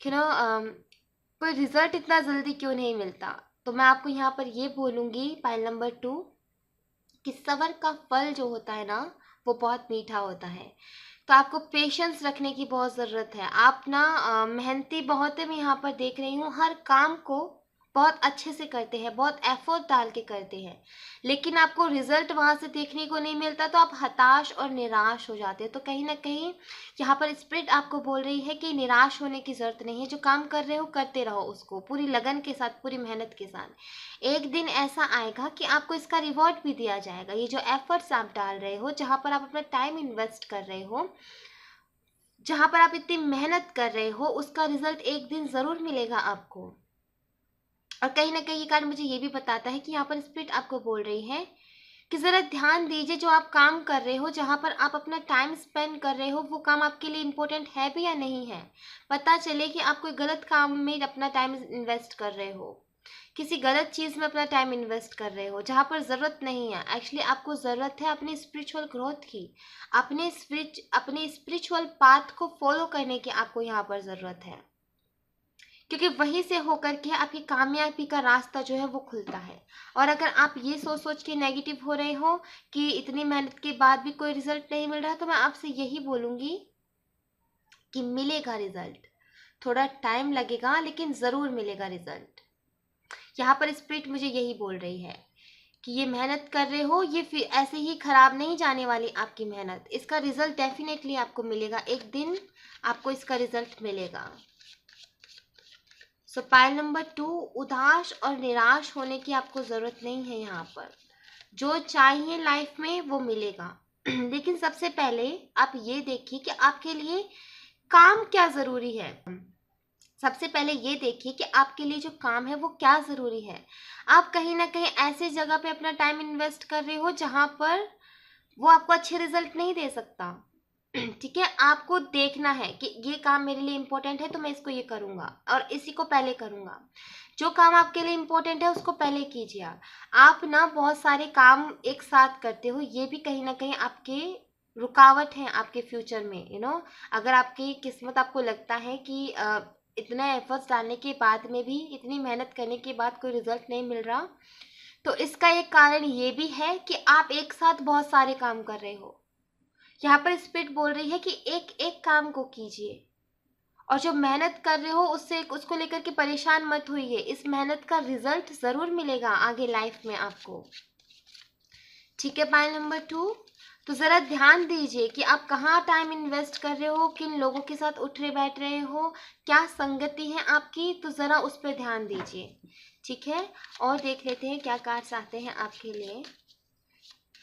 कोई रिजल्ट इतना जल्दी क्यों नहीं मिलता। तो मैं आपको यहाँ पर ये बोलूँगी, पाइल नंबर 2, कि सबर का फल जो होता है ना, वो बहुत मीठा होता है। तो आपको पेशेंस रखने की बहुत ज़रूरत है। आप ना मेहनती बहुत है, मैं यहाँ पर देख रही हूँ, हर काम को बहुत अच्छे से करते हैं, बहुत एफर्ट डाल के करते हैं, लेकिन आपको रिजल्ट वहाँ से देखने को नहीं मिलता, तो आप हताश और निराश हो जाते हैं। तो कहीं ना कहीं यहाँ पर स्पिरिट आपको बोल रही है कि निराश होने की ज़रूरत नहीं है। जो काम कर रहे हो करते रहो, उसको पूरी लगन के साथ, पूरी मेहनत के साथ। एक दिन ऐसा आएगा कि आपको इसका रिवॉर्ड भी दिया जाएगा। ये जो एफर्ट्स आप डाल रहे हो, जहाँ पर आप अपना टाइम इन्वेस्ट कर रहे हो, जहाँ पर आप इतनी मेहनत कर रहे हो, उसका रिजल्ट एक दिन ज़रूर मिलेगा आपको। और कहीं ना कहीं ये कार्ड मुझे ये भी बताता है कि यहाँ पर स्पिरिट आपको बोल रही है कि ज़रा ध्यान दीजिए, जो आप काम कर रहे हो, जहाँ पर आप अपना टाइम स्पेंड कर रहे हो, वो काम आपके लिए इम्पोर्टेंट है भी या नहीं है। पता चले कि आप कोई गलत काम में अपना टाइम इन्वेस्ट कर रहे हो, किसी गलत चीज़ में अपना टाइम इन्वेस्ट कर रहे हो, जहाँ पर ज़रूरत नहीं है। एक्चुअली आपको ज़रूरत है अपनी स्पिरिचुअल ग्रोथ की, अपने स्पिरिचुअल पाथ को फॉलो करने की आपको यहाँ पर ज़रूरत है, क्योंकि वहीं से होकर के आपकी कामयाबी का रास्ता जो है वो खुलता है। और अगर आप ये सोच सोच के नेगेटिव हो रहे हो कि इतनी मेहनत के बाद भी कोई रिजल्ट नहीं मिल रहा, तो मैं आपसे यही बोलूँगी कि मिलेगा रिजल्ट। थोड़ा टाइम लगेगा, लेकिन ज़रूर मिलेगा रिजल्ट। यहाँ पर स्पिरिट मुझे यही बोल रही है कि ये मेहनत कर रहे हो, ये फिर ऐसे ही खराब नहीं जाने वाली आपकी मेहनत। इसका रिजल्ट डेफिनेटली आपको मिलेगा, एक दिन आपको इसका रिजल्ट मिलेगा। सो पाइल नंबर 2, उदास और निराश होने की आपको ज़रूरत नहीं है। यहाँ पर जो चाहिए लाइफ में वो मिलेगा। लेकिन सबसे पहले आप ये देखिए कि आपके लिए काम क्या ज़रूरी है। सबसे पहले ये देखिए कि आपके लिए जो काम है वो क्या ज़रूरी है। आप कहीं ना कहीं ऐसे जगह पे अपना टाइम इन्वेस्ट कर रहे हो जहाँ पर वो आपको अच्छे रिजल्ट नहीं दे सकता। ठीक है, आपको देखना है कि ये काम मेरे लिए इम्पोर्टेंट है, तो मैं इसको ये करूँगा और इसी को पहले करूँगा। जो काम आपके लिए इम्पोर्टेंट है उसको पहले कीजिए। आप ना बहुत सारे काम एक साथ करते हो, ये भी कहीं ना कहीं आपके रुकावट है आपके फ्यूचर में। अगर आपकी किस्मत, आपको लगता है कि इतना एफर्ट्स डालने के बाद में भी, इतनी मेहनत करने के बाद कोई रिजल्ट नहीं मिल रहा, तो इसका एक कारण ये भी है कि आप एक साथ बहुत सारे काम कर रहे हो। यहाँ पर स्पिरिट बोल रही है कि एक एक काम को कीजिए और जो मेहनत कर रहे हो उसको लेकर के परेशान मत होइए, इस मेहनत का रिजल्ट ज़रूर मिलेगा आगे लाइफ में आपको। ठीक है पाइल नंबर 2, तो ज़रा ध्यान दीजिए कि आप कहाँ टाइम इन्वेस्ट कर रहे हो, किन लोगों के साथ उठ रहे बैठ रहे हो, क्या संगति है आपकी, तो ज़रा उस पर ध्यान दीजिए। ठीक है, और देख लेते हैं क्या कार्ड्स आते हैं आपके लिए।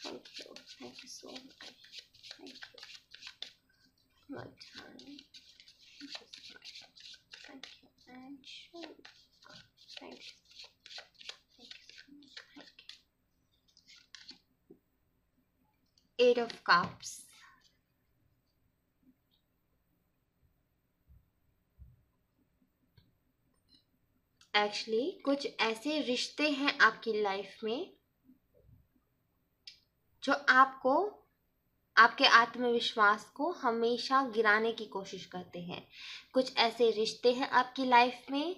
Thank you so much, thank you, thank you and thank you. Eight of Cups, actually कुछ ऐसे रिश्ते हैं आपकी लाइफ में जो आपको, आपके आत्मविश्वास को हमेशा गिराने की कोशिश करते हैं। कुछ ऐसे रिश्ते हैं आपकी लाइफ में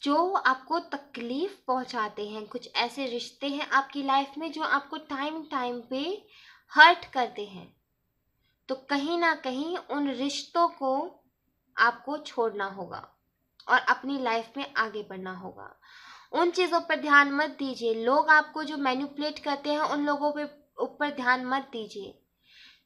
जो आपको तकलीफ पहुंचाते हैं। कुछ ऐसे रिश्ते हैं आपकी लाइफ में जो आपको टाइम टाइम पे हर्ट करते हैं। तो कहीं ना कहीं उन रिश्तों को आपको छोड़ना होगा और अपनी लाइफ में आगे बढ़ना होगा। उन चीज़ों पर ध्यान मत दीजिए, लोग आपको जो मैनिपुलेट करते हैं उन लोगों पे ऊपर ध्यान मत दीजिए।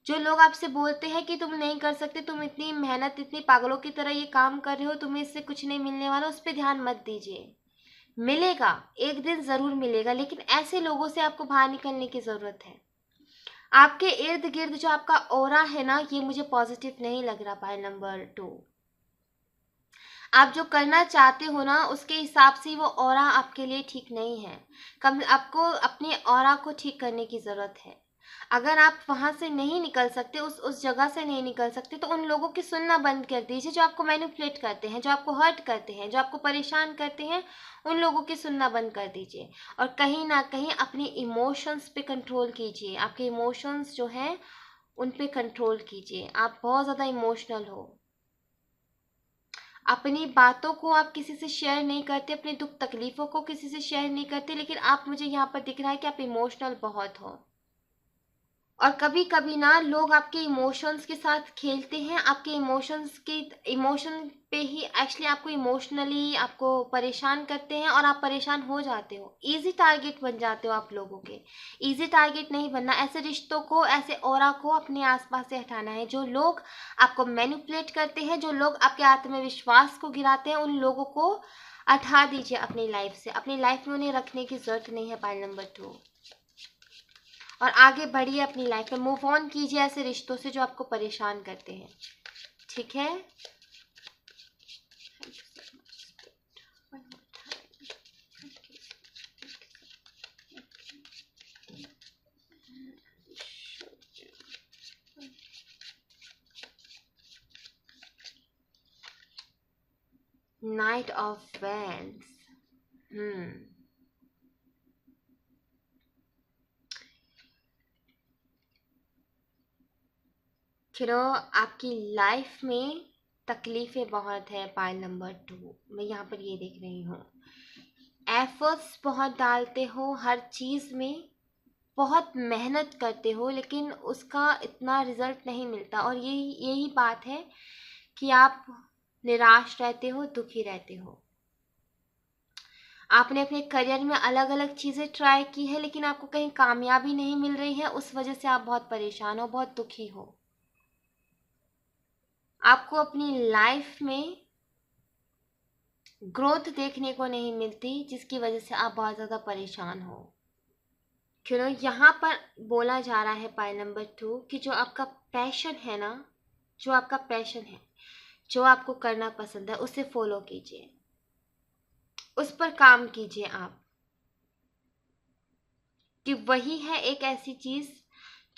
जो लोग आपसे बोलते हैं कि तुम नहीं कर सकते, तुम इतनी मेहनत, इतनी पागलों की तरह ये काम कर रहे हो, तुम्हें इससे कुछ नहीं मिलने वाला, उस पर ध्यान मत दीजिए। मिलेगा, एक दिन ज़रूर मिलेगा, लेकिन ऐसे लोगों से आपको बाहर निकलने की ज़रूरत है। आपके इर्द गिर्द जो आपका ऑरा है ना, ये मुझे पॉजिटिव नहीं लग रहा। पाइल नंबर 2, आप जो करना चाहते हो ना उसके हिसाब से वो ऑरा आपके लिए ठीक नहीं है। आपको अपने ऑरा को ठीक करने की ज़रूरत है। अगर आप वहाँ से नहीं निकल सकते, उस जगह से नहीं निकल सकते, तो उन लोगों की सुनना बंद कर दीजिए जो आपको मैनिपुलेट करते हैं, जो आपको हर्ट करते हैं, जो आपको परेशान करते हैं। उन लोगों की सुनना बंद कर दीजिए और कहीं ना कहीं अपने इमोशंस पे कंट्रोल कीजिए। आपके इमोशंस जो हैं उन पे कंट्रोल कीजिए। आप बहुत ज़्यादा इमोशनल हो, अपनी बातों को आप किसी से शेयर नहीं करते, अपने दुख तकलीफ़ों को किसी से शेयर नहीं करते, लेकिन आप, मुझे यहाँ पर दिख रहा है कि आप इमोशनल बहुत हो। और कभी कभी ना लोग आपके इमोशंस के साथ खेलते हैं, आपके इमोशन पे ही एक्चुअली आपको इमोशनली आपको परेशान करते हैं और आप परेशान हो जाते हो। इजी टारगेट बन जाते हो आप लोगों के। इजी टारगेट नहीं बनना। ऐसे रिश्तों को, ऐसे ऑरा को अपने आसपास से हटाना है। जो लोग आपको मैनिपुलेट करते हैं, जो लोग आपके आत्मविश्वास को गिराते हैं, उन लोगों को हटा दीजिए अपनी लाइफ से। अपनी लाइफ में उन्हें रखने की जरूरत नहीं है। पाइल नंबर 2, और आगे बढ़िए अपनी लाइफ में, मूव ऑन कीजिए ऐसे रिश्तों से जो आपको परेशान करते हैं। ठीक है, नाइट ऑफ वैंड्स। फिर आपकी लाइफ में तकलीफ़ें बहुत है। पाइल नंबर 2, मैं यहाँ पर ये देख रही हूँ। एफर्ट्स बहुत डालते हो हर चीज़ में, बहुत मेहनत करते हो, लेकिन उसका इतना रिजल्ट नहीं मिलता। और यही बात है कि आप निराश रहते हो, दुखी रहते हो। आपने अपने करियर में अलग अलग चीज़ें ट्राई की है, लेकिन आपको कहीं कामयाबी नहीं मिल रही है। उस वजह से आप बहुत परेशान हो, बहुत दुखी हो। आपको अपनी लाइफ में ग्रोथ देखने को नहीं मिलती, जिसकी वजह से आप बहुत ज़्यादा परेशान हो। क्यों यहाँ पर बोला जा रहा है पाइल नंबर 2 कि जो आपका पैशन है ना, जो आपका पैशन है, जो आपको करना पसंद है, उसे फॉलो कीजिए, उस पर काम कीजिए आप। कि वही है एक ऐसी चीज़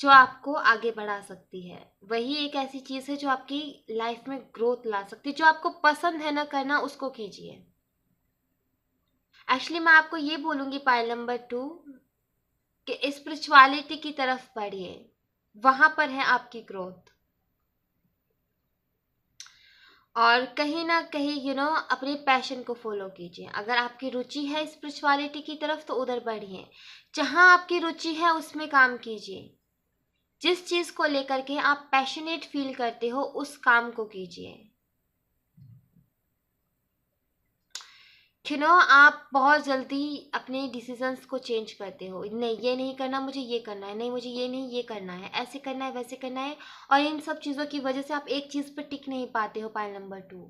जो आपको आगे बढ़ा सकती है। वही एक ऐसी चीज़ है जो आपकी लाइफ में ग्रोथ ला सकती है। जो आपको पसंद है ना करना, उसको कीजिए। एक्चुअली मैं आपको ये बोलूँगी पाइल नंबर 2 कि स्पिरिचुअलिटी की तरफ बढ़िए, वहाँ पर है आपकी ग्रोथ। और कहीं ना कहीं अपने पैशन को फॉलो कीजिए। अगर आपकी रुचि है स्पिरिचुअलिटी की तरफ तो उधर बढ़िए। जहाँ आपकी रुचि है उसमें काम कीजिए। जिस चीज़ को लेकर के आप पैशनेट फील करते हो उस काम को कीजिए। आप बहुत जल्दी अपने डिसीजंस को चेंज करते हो। नहीं, ये नहीं करना, मुझे ये करना है, नहीं मुझे ये नहीं ये करना है, ऐसे करना है, वैसे करना है। और इन सब चीज़ों की वजह से आप एक चीज़ पर टिक नहीं पाते हो, पाइल नंबर 2।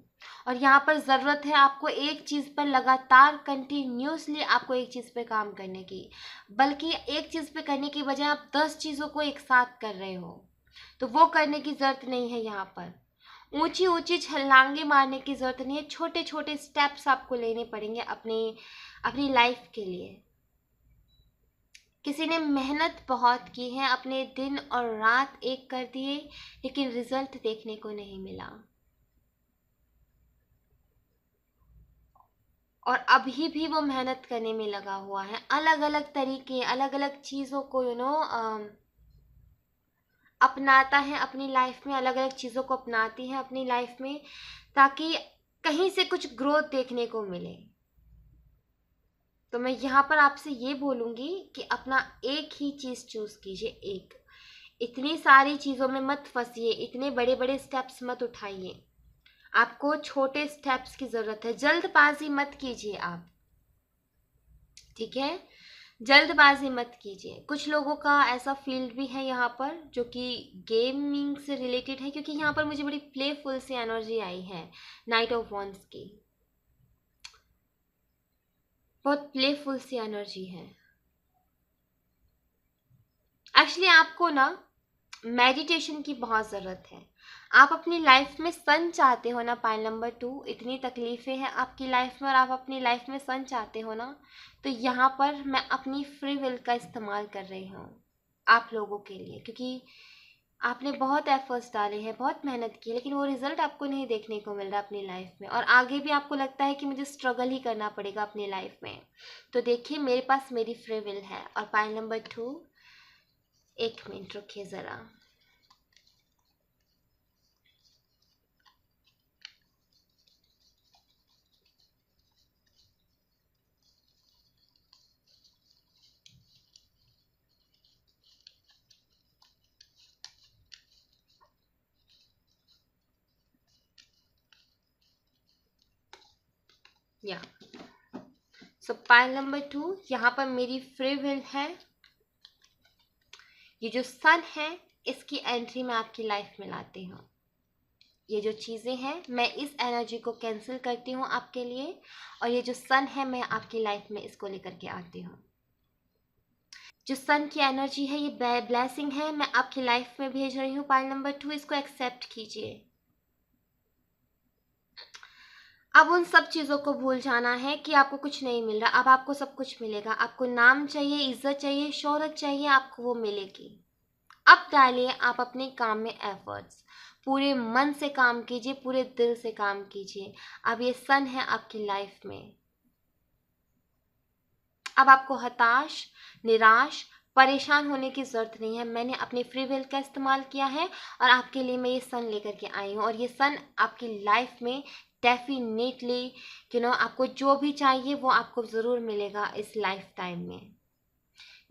और यहाँ पर ज़रूरत है आपको एक चीज़ पर लगातार कंटिन्यूसली आपको एक चीज़ पर काम करने की, बल्कि एक चीज़ पर करने की बजाय आप 10 चीज़ों को एक साथ कर रहे हो। तो वो करने की ज़रूरत नहीं है। यहाँ पर ऊंची ऊंची छलांगे मारने की जरूरत नहीं है। छोटे छोटे स्टेप्स आपको लेने पड़ेंगे अपनी अपनी लाइफ के लिए। किसी ने मेहनत बहुत की है, अपने दिन और रात एक कर दिए, लेकिन रिजल्ट देखने को नहीं मिला। और अभी भी वो मेहनत करने में लगा हुआ है, अलग अलग तरीके, अलग अलग चीज़ों को अपनाता है अपनी लाइफ में, अलग अलग चीज़ों को अपनाती है अपनी लाइफ में, ताकि कहीं से कुछ ग्रोथ देखने को मिले। तो मैं यहाँ पर आपसे ये बोलूँगी कि अपना एक ही चीज़ चूज़ कीजिए। एक, इतनी सारी चीज़ों में मत फंसिए, इतने बड़े बड़े स्टेप्स मत उठाइए। आपको छोटे स्टेप्स की ज़रूरत है। जल्दबाजी मत कीजिए आप, ठीक है? जल्दबाजी मत कीजिए। कुछ लोगों का ऐसा फील्ड भी है यहाँ पर जो कि गेमिंग से रिलेटेड है, क्योंकि यहाँ पर मुझे बड़ी प्लेफुल सी एनर्जी आई है नाइट ऑफ वॉन्ड्स की। बहुत प्लेफुल सी एनर्जी है। एक्चुअली आपको ना मेडिटेशन की बहुत ज़रूरत है। आप अपनी लाइफ में सन चाहते हो ना, पाइल नंबर 2, इतनी तकलीफ़ें हैं आपकी लाइफ में और आप अपनी लाइफ में सन चाहते हो ना, तो यहाँ पर मैं अपनी फ्री विल का इस्तेमाल कर रही हूँ आप लोगों के लिए, क्योंकि आपने बहुत एफर्ट्स डाले हैं, बहुत मेहनत की, लेकिन वो रिजल्ट आपको नहीं देखने को मिल रहा अपनी लाइफ में, और आगे भी आपको लगता है कि मुझे स्ट्रगल ही करना पड़ेगा अपनी लाइफ में। तो देखिए, मेरे पास मेरी फ्री विल है। और पाइल नंबर 2, एक मिनट रुकिए ज़रा। या सो पाइल नंबर 2, यहाँ पर मेरी फ्री विल है। ये जो सन है, इसकी एंट्री मैं आपकी लाइफ में लाती हूँ। ये जो चीज़ें हैं, मैं इस एनर्जी को कैंसिल करती हूँ आपके लिए, और ये जो सन है, मैं आपकी लाइफ में इसको लेकर के आती हूँ। जो सन की एनर्जी है, ये ब्लेसिंग है, मैं आपकी लाइफ में भेज रही हूँ। पाइल नंबर 2, इसको एक्सेप्ट कीजिए। अब उन सब चीज़ों को भूल जाना है कि आपको कुछ नहीं मिल रहा। अब आपको सब कुछ मिलेगा। आपको नाम चाहिए, इज्जत चाहिए, शोहरत चाहिए, आपको वो मिलेगी। अब डालिए आप अपने काम में एफर्ट्स, पूरे मन से काम कीजिए, पूरे दिल से काम कीजिए। अब ये सन है आपकी लाइफ में। अब आपको हताश, निराश, परेशान होने की ज़रूरत नहीं है। मैंने अपनी फ्री विल का इस्तेमाल किया है और आपके लिए मैं ये सन लेकर के आई हूँ, और ये सन आपकी लाइफ में डेफिनेटली आपको जो भी चाहिए वो आपको ज़रूर मिलेगा इस लाइफ टाइम में।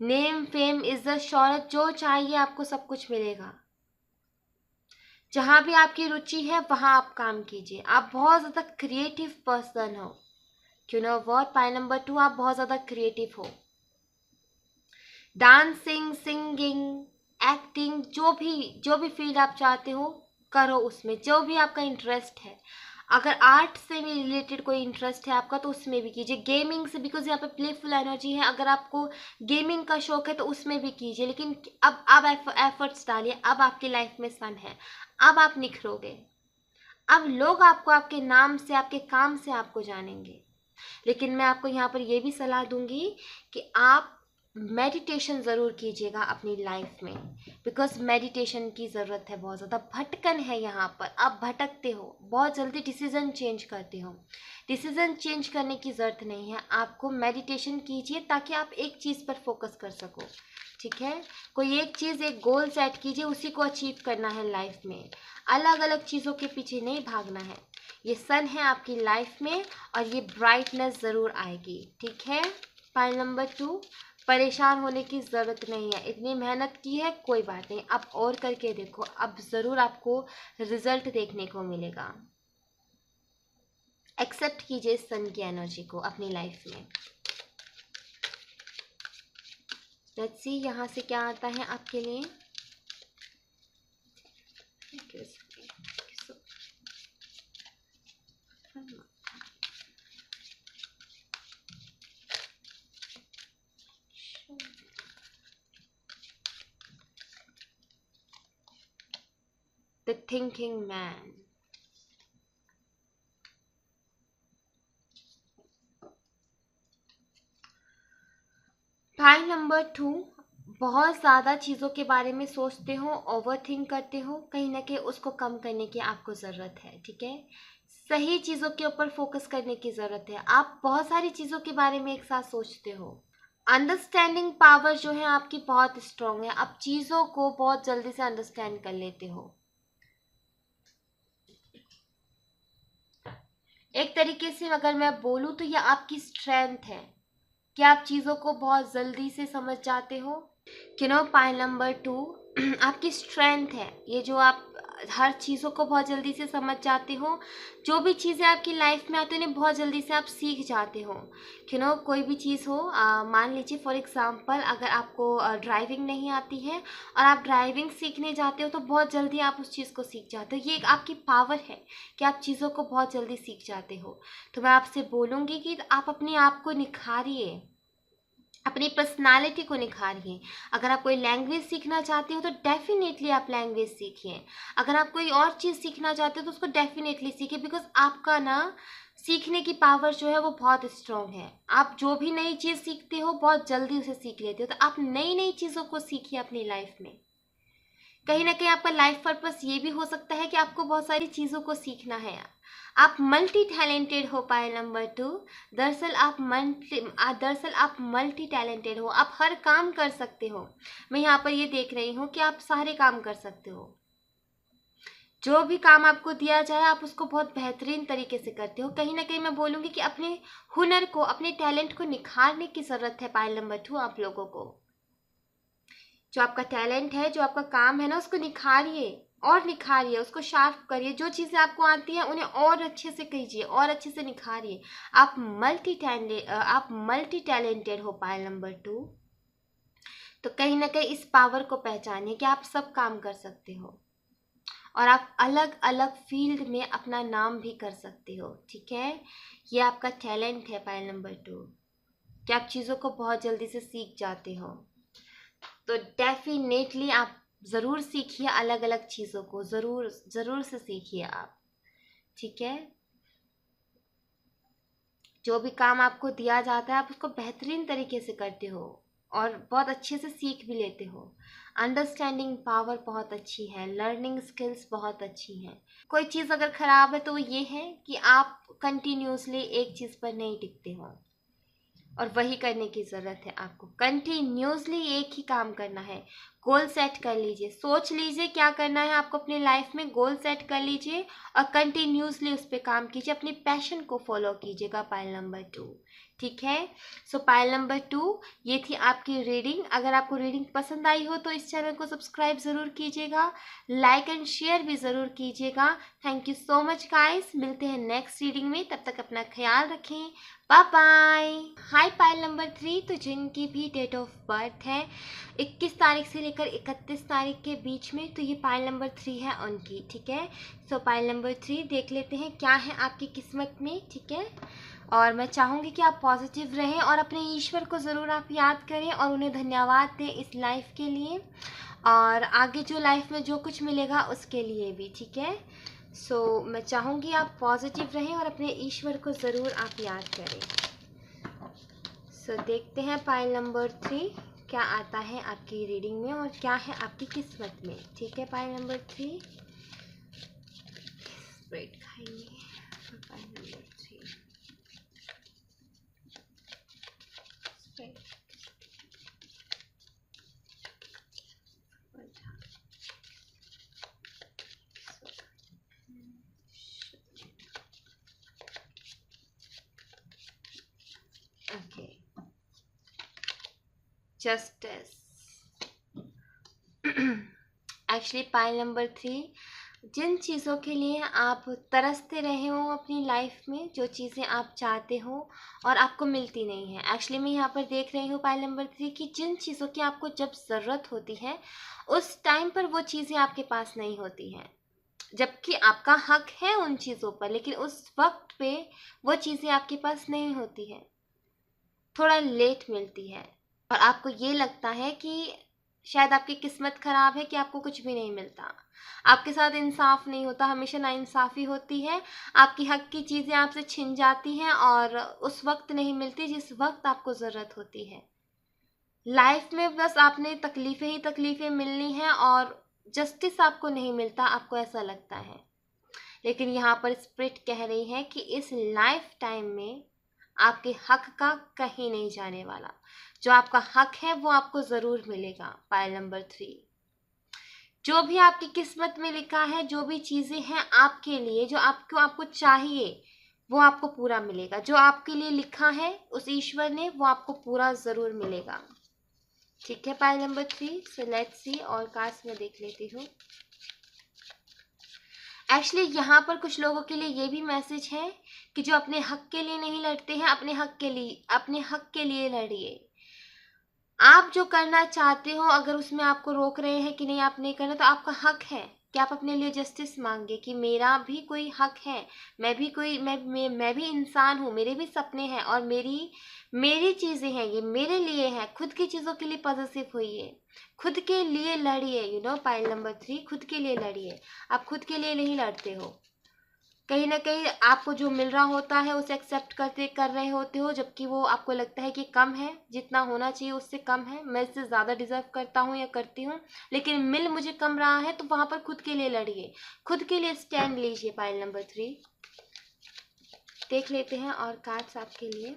नेम, फेम, इज्जत, शोहरत, जो चाहिए आपको सब कुछ मिलेगा। जहाँ भी आपकी रुचि है वहाँ आप काम कीजिए। आप बहुत ज़्यादा क्रिएटिव पर्सन हो, what, पाइल नंबर 2, आप बहुत ज़्यादा क्रिएटिव हो। डांसिंग, सिंगिंग, एक्टिंग, जो भी फील्ड आप चाहते हो करो, उसमें जो भी आपका इंटरेस्ट है। अगर आर्ट से भी रिलेटेड कोई इंटरेस्ट है आपका तो उसमें भी कीजिए। गेमिंग से, बिकॉज यहाँ पे प्लेफुल एनर्जी है, अगर आपको गेमिंग का शौक है तो उसमें भी कीजिए। लेकिन अब एफर्ट्स डालिए। अब आपकी लाइफ में सन है, अब आप निखरोगे। अब लोग आपको आपके नाम से, आपके काम से आपको जानेंगे। लेकिन मैं आपको यहाँ पर यह भी सलाह दूंगी कि आप मेडिटेशन ज़रूर कीजिएगा अपनी लाइफ में, बिकॉज मेडिटेशन की ज़रूरत है। बहुत ज़्यादा भटकन है यहाँ पर, आप भटकते हो, बहुत जल्दी डिसीज़न चेंज करते हो। डिसीज़न चेंज करने की ज़रूरत नहीं है, आपको मेडिटेशन कीजिए ताकि आप एक चीज़ पर फोकस कर सको, ठीक है? कोई एक चीज़, एक गोल सेट कीजिए, उसी को अचीव करना है लाइफ में। अलग अलग चीज़ों के पीछे नहीं भागना है। ये सन है आपकी लाइफ में और ये ब्राइटनेस ज़रूर आएगी, ठीक है? पाइल नंबर 2, परेशान होने की ज़रूरत नहीं है। इतनी मेहनत की है, कोई बात नहीं, अब और करके देखो, अब ज़रूर आपको रिजल्ट देखने को मिलेगा। एक्सेप्ट कीजिए सन की एनर्जी को अपनी लाइफ में। लेट्स सी यहाँ से क्या आता है आपके लिए। The thinking man. Pile number 2, बहुत ज़्यादा चीज़ों के बारे में सोचते हो, ओवर थिंक करते हो, कहीं ना कहीं उसको कम करने की आपको ज़रूरत है। ठीक है, सही चीज़ों के ऊपर फोकस करने की ज़रूरत है। आप बहुत सारी चीज़ों के बारे में एक साथ सोचते हो। अंडरस्टैंडिंग पावर जो है आपकी बहुत स्ट्रांग है। आप चीज़ों को बहुत जल्दी से अंडरस्टैंड कर लेते हो। एक तरीके से अगर मैं बोलूँ तो ये आपकी स्ट्रेंथ है कि आप चीज़ों को बहुत जल्दी से समझ जाते हो। पाइल नंबर 2 आपकी स्ट्रेंथ है ये, जो आप हर चीज़ों को बहुत जल्दी से समझ जाते हो। जो भी चीज़ें आपकी लाइफ में आती हैं उन्हें बहुत जल्दी से आप सीख जाते हो। कोई भी चीज़ हो, मान लीजिए फॉर एग्जांपल अगर आपको ड्राइविंग नहीं आती है और आप ड्राइविंग सीखने जाते हो तो बहुत जल्दी आप उस चीज़ को सीख जाते हो। ये एक आपकी पावर है कि आप चीज़ों को बहुत जल्दी सीख जाते हो। तो मैं आपसे बोलूँगी कि आप अपने आप को निखारिए, अपनी पर्सनालिटी को निखारिए। अगर आप कोई लैंग्वेज सीखना चाहते हो तो डेफिनेटली आप लैंग्वेज सीखिए। अगर आप कोई और चीज़ सीखना चाहते हो तो उसको डेफिनेटली सीखिए, बिकॉज आपका ना सीखने की पावर जो है वो बहुत स्ट्रांग है। आप जो भी नई चीज़ सीखते हो बहुत जल्दी उसे सीख लेते हो। तो आप नई नई चीज़ों को सीखिए अपनी लाइफ में। कहीं ना कहीं आपका लाइफ पर्पस ये भी हो सकता है कि आपको बहुत सारी चीज़ों को सीखना है। आप मल्टी टैलेंटेड हो पाइल नंबर 2। दरअसल आप मल्टी टैलेंटेड हो। आप हर काम कर सकते हो। मैं यहाँ पर ये देख रही हूँ कि आप सारे काम कर सकते हो। जो भी काम आपको दिया जाए आप उसको बहुत बेहतरीन तरीके से करते हो। कहीं ना कहीं मैं बोलूँगी कि अपने हुनर को, अपने टैलेंट को निखारने की ज़रूरत है पाइल नंबर 2 आप लोगों को। जो आपका टैलेंट है, जो आपका काम है ना, उसको निखारिए और निखारिए, उसको शार्प करिए। जो चीज़ें आपको आती हैं उन्हें और अच्छे से कीजिए और अच्छे से निखारिए। आप मल्टी टैलेंटेड हो पाइल नंबर 2। तो कहीं ना कहीं इस पावर को पहचानिए कि आप सब काम कर सकते हो और आप अलग अलग फील्ड में अपना नाम भी कर सकते हो। ठीक है, ये आपका टैलेंट है पाइल नंबर 2 कि आप चीज़ों को बहुत जल्दी से सीख जाते हो। तो डेफिनेटली आप ज़रूर सीखिए अलग अलग चीज़ों को, ज़रूर ज़रूर से सीखिए आप। ठीक है, जो भी काम आपको दिया जाता है आप उसको बेहतरीन तरीके से करते हो और बहुत अच्छे से सीख भी लेते हो। अंडरस्टैंडिंग पावर बहुत अच्छी है, लर्निंग स्किल्स बहुत अच्छी हैं। कोई चीज़ अगर ख़राब है तो ये है कि आप कंटिन्यूसली एक चीज़ पर नहीं टिकते हो और वही करने की ज़रूरत है। आपको कंटिन्यूसली एक ही काम करना है। गोल सेट कर लीजिए, सोच लीजिए क्या करना है आपको अपनी लाइफ में, गोल सेट कर लीजिए और कंटिन्यूसली उस पर काम कीजिए। अपनी पैशन को फॉलो कीजिएगा पाइल नंबर 2। ठीक है, सो पाइल नंबर 2 ये थी आपकी रीडिंग। अगर आपको रीडिंग पसंद आई हो तो इस चैनल को सब्सक्राइब ज़रूर कीजिएगा, लाइक एंड शेयर भी ज़रूर कीजिएगा। Thank you so much guys, मिलते हैं नेक्स्ट रीडिंग में। तब तक अपना ख्याल रखें, bye bye. Hi pile number 3, तो जिनकी भी डेट ऑफ बर्थ है 21 तारीख से लेकर 31 तारीख के बीच में, तो ये पाइल नंबर 3 है उनकी। ठीक है, सो पाइल नंबर 3 देख लेते हैं क्या है आपकी किस्मत में। ठीक है, और मैं चाहूँगी कि आप पॉजिटिव रहें और अपने ईश्वर को ज़रूर आप याद करें और उन्हें धन्यवाद दें इस लाइफ के लिए और आगे जो लाइफ में जो कुछ मिलेगा उसके लिए भी। ठीक है, सो मैं चाहूँगी आप पॉजिटिव रहें और अपने ईश्वर को ज़रूर आप याद करें। सो देखते हैं पाइल नंबर 3 क्या आता है आपकी रीडिंग में और क्या है आपकी किस्मत में। ठीक है, पाइल नंबर 3 स्प्रेड खाइए। Pile number 3 spread. Okay, justice. Actually pile number 3 जिन चीज़ों के लिए आप तरसते रहे हो अपनी लाइफ में, जो चीज़ें आप चाहते हो और आपको मिलती नहीं है। एक्चुअली मैं यहाँ पर देख रही हूँ पाइल नंबर 3 कि जिन चीज़ों की आपको जब ज़रूरत होती है उस टाइम पर वो चीज़ें आपके पास नहीं होती हैं, जबकि आपका हक है उन चीज़ों पर, लेकिन उस वक्त पे वो चीज़ें आपके पास नहीं होती है, थोड़ा लेट मिलती है। और आपको ये लगता है कि शायद आपकी किस्मत खराब है कि आपको कुछ भी नहीं मिलता, आपके साथ इंसाफ नहीं होता, हमेशा नाइंसाफ़ी होती है, आपकी हक की चीज़ें आपसे छिन जाती हैं और उस वक्त नहीं मिलती जिस वक्त आपको ज़रूरत होती है। लाइफ में बस आपने तकलीफ़ें ही तकलीफ़ें मिलनी हैं और जस्टिस आपको नहीं मिलता, आपको ऐसा लगता है। लेकिन यहाँ पर स्पिरिट कह रही है कि इस लाइफ टाइम में आपके हक का कहीं नहीं जाने वाला, जो आपका हक है वो आपको ज़रूर मिलेगा। पाइल नंबर 3, जो भी आपकी किस्मत में लिखा है, जो भी चीज़ें हैं आपके लिए, जो आपको चाहिए, वो आपको पूरा मिलेगा। जो आपके लिए लिखा है उस ईश्वर ने, वो आपको पूरा ज़रूर मिलेगा। ठीक है pile number 3, so let's see और कार्ड्स में देख लेती हूँ। एक्चुअली यहाँ पर कुछ लोगों के लिए ये भी मैसेज है कि जो अपने हक के लिए नहीं लड़ते हैं, अपने हक के लिए लड़िए। आप जो करना चाहते हो, अगर उसमें आपको रोक रहे हैं कि नहीं आप नहीं करना, तो आपका हक है कि आप अपने लिए जस्टिस मांगे कि मेरा भी कोई हक है, मैं भी इंसान हूँ, मेरे भी सपने हैं और मेरी चीज़ें हैं, ये मेरे लिए है। खुद की चीज़ों के लिए पॉजिटिव होइए, खुद के लिए लड़िए। पाइल नंबर 3, खुद के लिए लड़िए। आप खुद के लिए नहीं लड़ते हो, कहीं ना कहीं आपको जो मिल रहा होता है उसे एक्सेप्ट कर रहे होते हो, जबकि वो आपको लगता है कि कम है, जितना होना चाहिए उससे कम है, मैं इससे ज़्यादा डिजर्व करता हूँ या करती हूँ, लेकिन मिल मुझे कम रहा है। तो वहाँ पर खुद के लिए लड़िए, खुद के लिए स्टैंड लीजिए। पाइल नंबर 3 देख लेते हैं और कार्ड्स आपके लिए।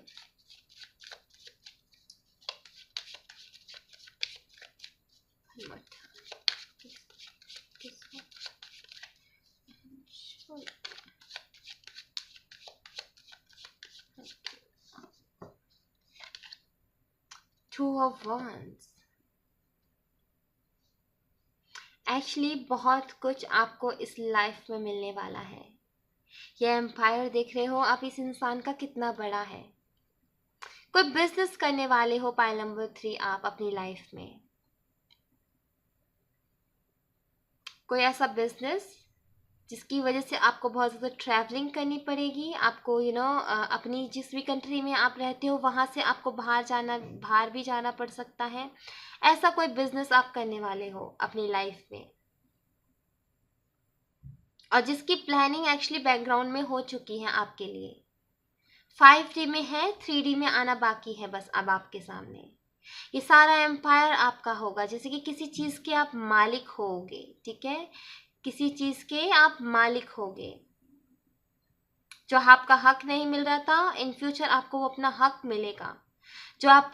Two of wands। एक्चुअली बहुत कुछ आपको इस लाइफ में मिलने वाला है। ये एम्पायर देख रहे हो आप, इस इंसान का कितना बड़ा है। कोई बिजनेस करने वाले हो पाइल नंबर 3 आप अपनी लाइफ में, कोई ऐसा बिजनेस जिसकी वजह से आपको बहुत ज़्यादा ट्रैवलिंग करनी पड़ेगी, आपको अपनी जिस भी कंट्री में आप रहते हो वहाँ से आपको बाहर भी जाना पड़ सकता है। ऐसा कोई बिजनेस आप करने वाले हो अपनी लाइफ में, और जिसकी प्लानिंग एक्चुअली बैकग्राउंड में हो चुकी है आपके लिए। 5D में है, 3D में आना बाकी है बस अब आपके सामने। ये सारा एम्पायर आपका होगा, जैसे कि किसी चीज़ के आप मालिक होगे। ठीक है, किसी चीज़ के आप मालिक होगे, जो आपका हक नहीं मिल रहा था, इन फ्यूचर आपको वो अपना हक मिलेगा। जो आप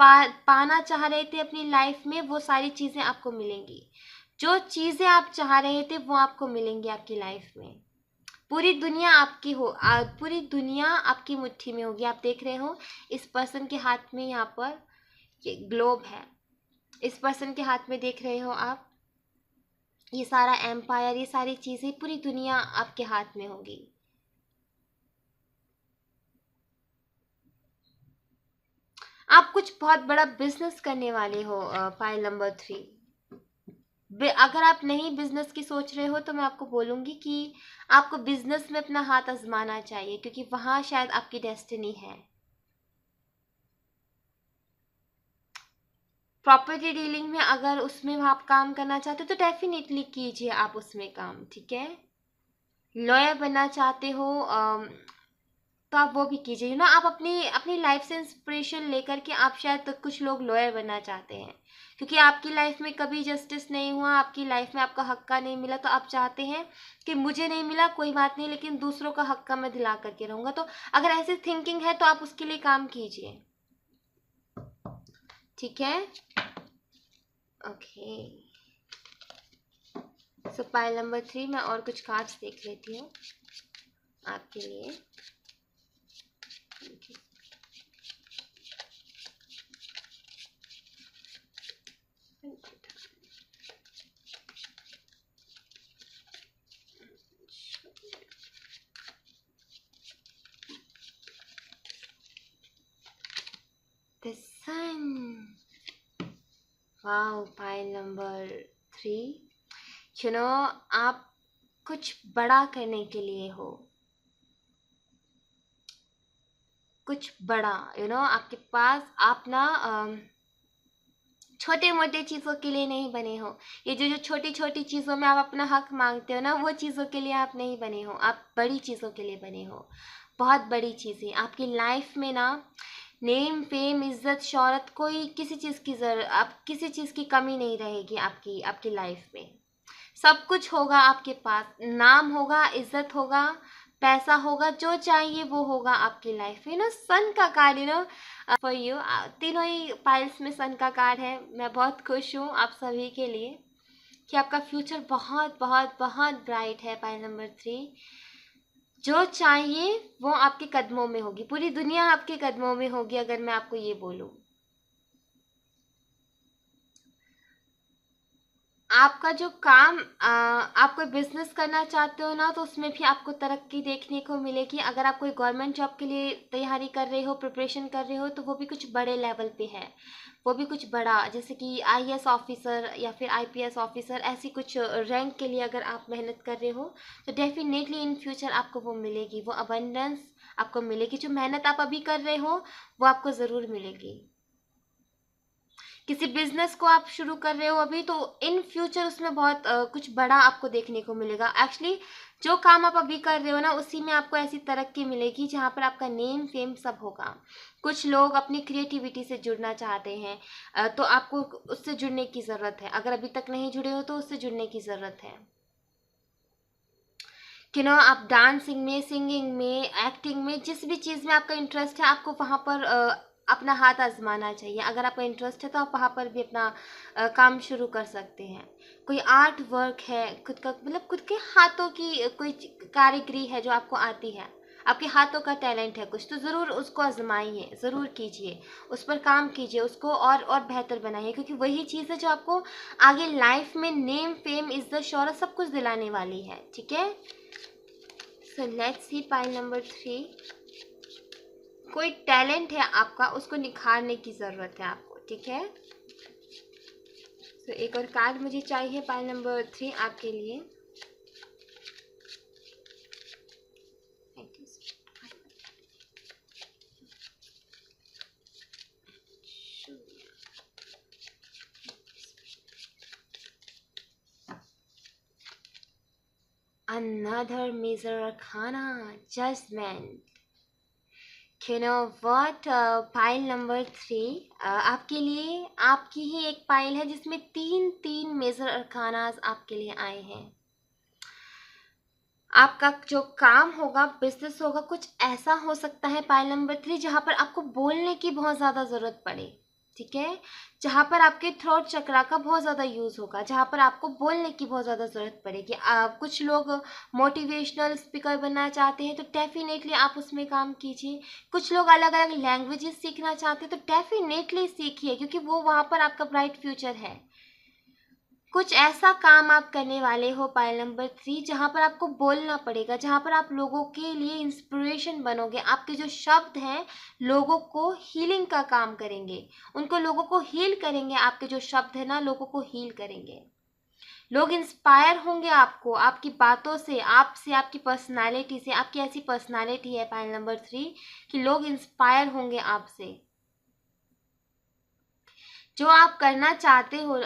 पाना चाह रहे थे अपनी लाइफ में, वो सारी चीज़ें आपको मिलेंगी। जो चीज़ें आप चाह रहे थे वो आपको मिलेंगी आपकी लाइफ में। पूरी दुनिया पूरी दुनिया आपकी मुट्ठी में होगी। आप देख रहे हो इस पर्सन के हाथ में यहाँ पर ये ग्लोब है, इस पर्सन के हाथ में देख रहे हो आप ये सारा एम्पायर, ये सारी चीज़ें, पूरी दुनिया आपके हाथ में होगी। आप कुछ बहुत बड़ा बिजनेस करने वाले हो पाइल नंबर 3। अगर आप नहीं बिजनेस की सोच रहे हो तो मैं आपको बोलूँगी कि आपको बिजनेस में अपना हाथ आजमाना चाहिए, क्योंकि वहाँ शायद आपकी डेस्टिनी है। प्रॉपर्टी डीलिंग में अगर उसमें आप काम करना चाहते हो तो डेफिनेटली कीजिए आप उसमें काम। ठीक है, लॉयर बनना चाहते हो तो आप वो भी कीजिए। आप अपनी अपनी लाइफ से इंस्पिरेशन लेकर के आप शायद तो कुछ लोग लॉयर बनना चाहते हैं, क्योंकि आपकी लाइफ में कभी जस्टिस नहीं हुआ, आपकी लाइफ में आपका हक का नहीं मिला, तो आप चाहते हैं कि मुझे नहीं मिला कोई बात नहीं, लेकिन दूसरों का हक का मैं दिला करके रहूँगा। तो अगर ऐसी थिंकिंग है तो आप उसके लिए काम कीजिए। ठीक है, ओके। सो पाइल नंबर 3 मैं और कुछ कार्ड्स देख लेती हूँ आपके लिए। सन। Wow, pile number 3। You know, आप कुछ बड़ा करने के लिए हो, कुछ बड़ा। आपके पास आप ना छोटे मोटे चीज़ों के लिए नहीं बने हो। ये जो जो छोटी छोटी चीज़ों में आप अपना हक मांगते हो ना, वो चीज़ों के लिए आप नहीं बने हो, आप बड़ी चीज़ों के लिए बने हो। बहुत बड़ी चीज़ें आपकी लाइफ में ना, नेम फेम इज्जत शौहरत, कोई किसी चीज़ की आप किसी चीज़ की कमी नहीं रहेगी आपकी आपकी लाइफ में। सब कुछ होगा आपके पास, नाम होगा, इज्जत होगा, पैसा होगा, जो चाहिए वो होगा आपकी लाइफ में। सन का कार्ड फॉर यू, तीनों ही पाइल्स में सन का कार्ड है। मैं बहुत खुश हूँ आप सभी के लिए कि आपका फ्यूचर बहुत बहुत बहुत ब्राइट है। पाइल नंबर 3, जो चाहिए वो आपके कदमों में होगी, पूरी दुनिया आपके कदमों में होगी। अगर मैं आपको ये बोलूं, आपका जो काम आप कोई बिजनेस करना चाहते हो ना, तो उसमें भी आपको तरक्की देखने को मिलेगी। अगर आप कोई गवर्नमेंट जॉब के लिए तैयारी कर रहे हो, प्रिपरेशन कर रहे हो, तो वो भी कुछ बड़े लेवल पे है, वो भी कुछ बड़ा, जैसे कि आईएएस ऑफिसर या फिर आईपीएस ऑफिसर, ऐसी कुछ रैंक के लिए अगर आप मेहनत कर रहे हो, तो डेफिनेटली इन फ्यूचर आपको वो मिलेगी, वो अबंडेंस आपको मिलेगी। जो मेहनत आप अभी कर रहे हो वो आपको ज़रूर मिलेगी। किसी बिजनेस को आप शुरू कर रहे हो अभी, तो इन फ्यूचर उसमें बहुत कुछ बड़ा आपको देखने को मिलेगा। एक्चुअली जो काम आप अभी कर रहे हो ना, उसी में आपको ऐसी तरक्की मिलेगी जहाँ पर आपका नेम फेम सब होगा। कुछ लोग अपनी क्रिएटिविटी से जुड़ना चाहते हैं, तो आपको उससे जुड़ने की ज़रूरत है। अगर अभी तक नहीं जुड़े हो तो उससे जुड़ने की ज़रूरत है। आप डांसिंग में, सिंगिंग में, एक्टिंग में, जिस भी चीज़ में आपका इंटरेस्ट है, आपको वहाँ पर अपना हाथ आजमाना चाहिए। अगर आपका इंटरेस्ट है तो आप वहाँ पर भी अपना काम शुरू कर सकते हैं। कोई आर्ट वर्क है, खुद का मतलब खुद के हाथों की कोई कारीगरी है जो आपको आती है, आपके हाथों का टैलेंट है कुछ, तो ज़रूर उसको आजमाइए, ज़रूर कीजिए, उस पर काम कीजिए, उसको और बेहतर बनाइए, क्योंकि वही चीज़ है जो आपको आगे लाइफ में नेम फेम इज्जत शौहरत सब कुछ दिलाने वाली है। ठीक है, so let's see pile number 3। कोई टैलेंट है आपका, उसको निखारने की ज़रूरत है आपको। ठीक है, सो एक और कार्ड मुझे चाहिए पाइल नंबर 3 आपके लिए। Another major arcana, judgment. what, pile number 3 आपके लिए, आपकी ही एक पाइल है जिसमें तीन मेजर अरकानास आपके लिए आए हैं। आपका जो काम होगा, बिजनेस होगा, कुछ ऐसा हो सकता है पाइल नंबर 3 जहाँ पर आपको बोलने की बहुत ज़्यादा ज़रूरत पड़े। ठीक है, जहाँ पर आपके थ्रोट चक्रा का बहुत ज़्यादा यूज़ होगा, जहाँ पर आपको बोलने की बहुत ज़्यादा ज़रूरत पड़ेगी। कुछ लोग मोटिवेशनल स्पीकर बनना चाहते हैं, तो डेफिनेटली आप उसमें काम कीजिए। कुछ लोग अलग अलग लैंग्वेजेस सीखना चाहते हैं, तो डेफिनेटली सीखिए, क्योंकि वो वहाँ पर आपका ब्राइट फ्यूचर है। कुछ ऐसा काम आप करने वाले हो पाइल नंबर 3 जहाँ पर आपको बोलना पड़ेगा, जहाँ पर आप लोगों के लिए इंस्पिरेशन बनोगे। आपके जो शब्द हैं लोगों को हीलिंग का काम करेंगे, उनको लोगों को हील करेंगे। आपके जो शब्द है ना, लोगों को हील करेंगे। लोग इंस्पायर होंगे आपको, आपकी बातों से, आपसे, आपकी पर्सनालिटी से। आपकी ऐसी पर्सनालिटी है पाइल नंबर 3 कि लोग इंस्पायर होंगे आपसे। जो आप करना चाहते हो,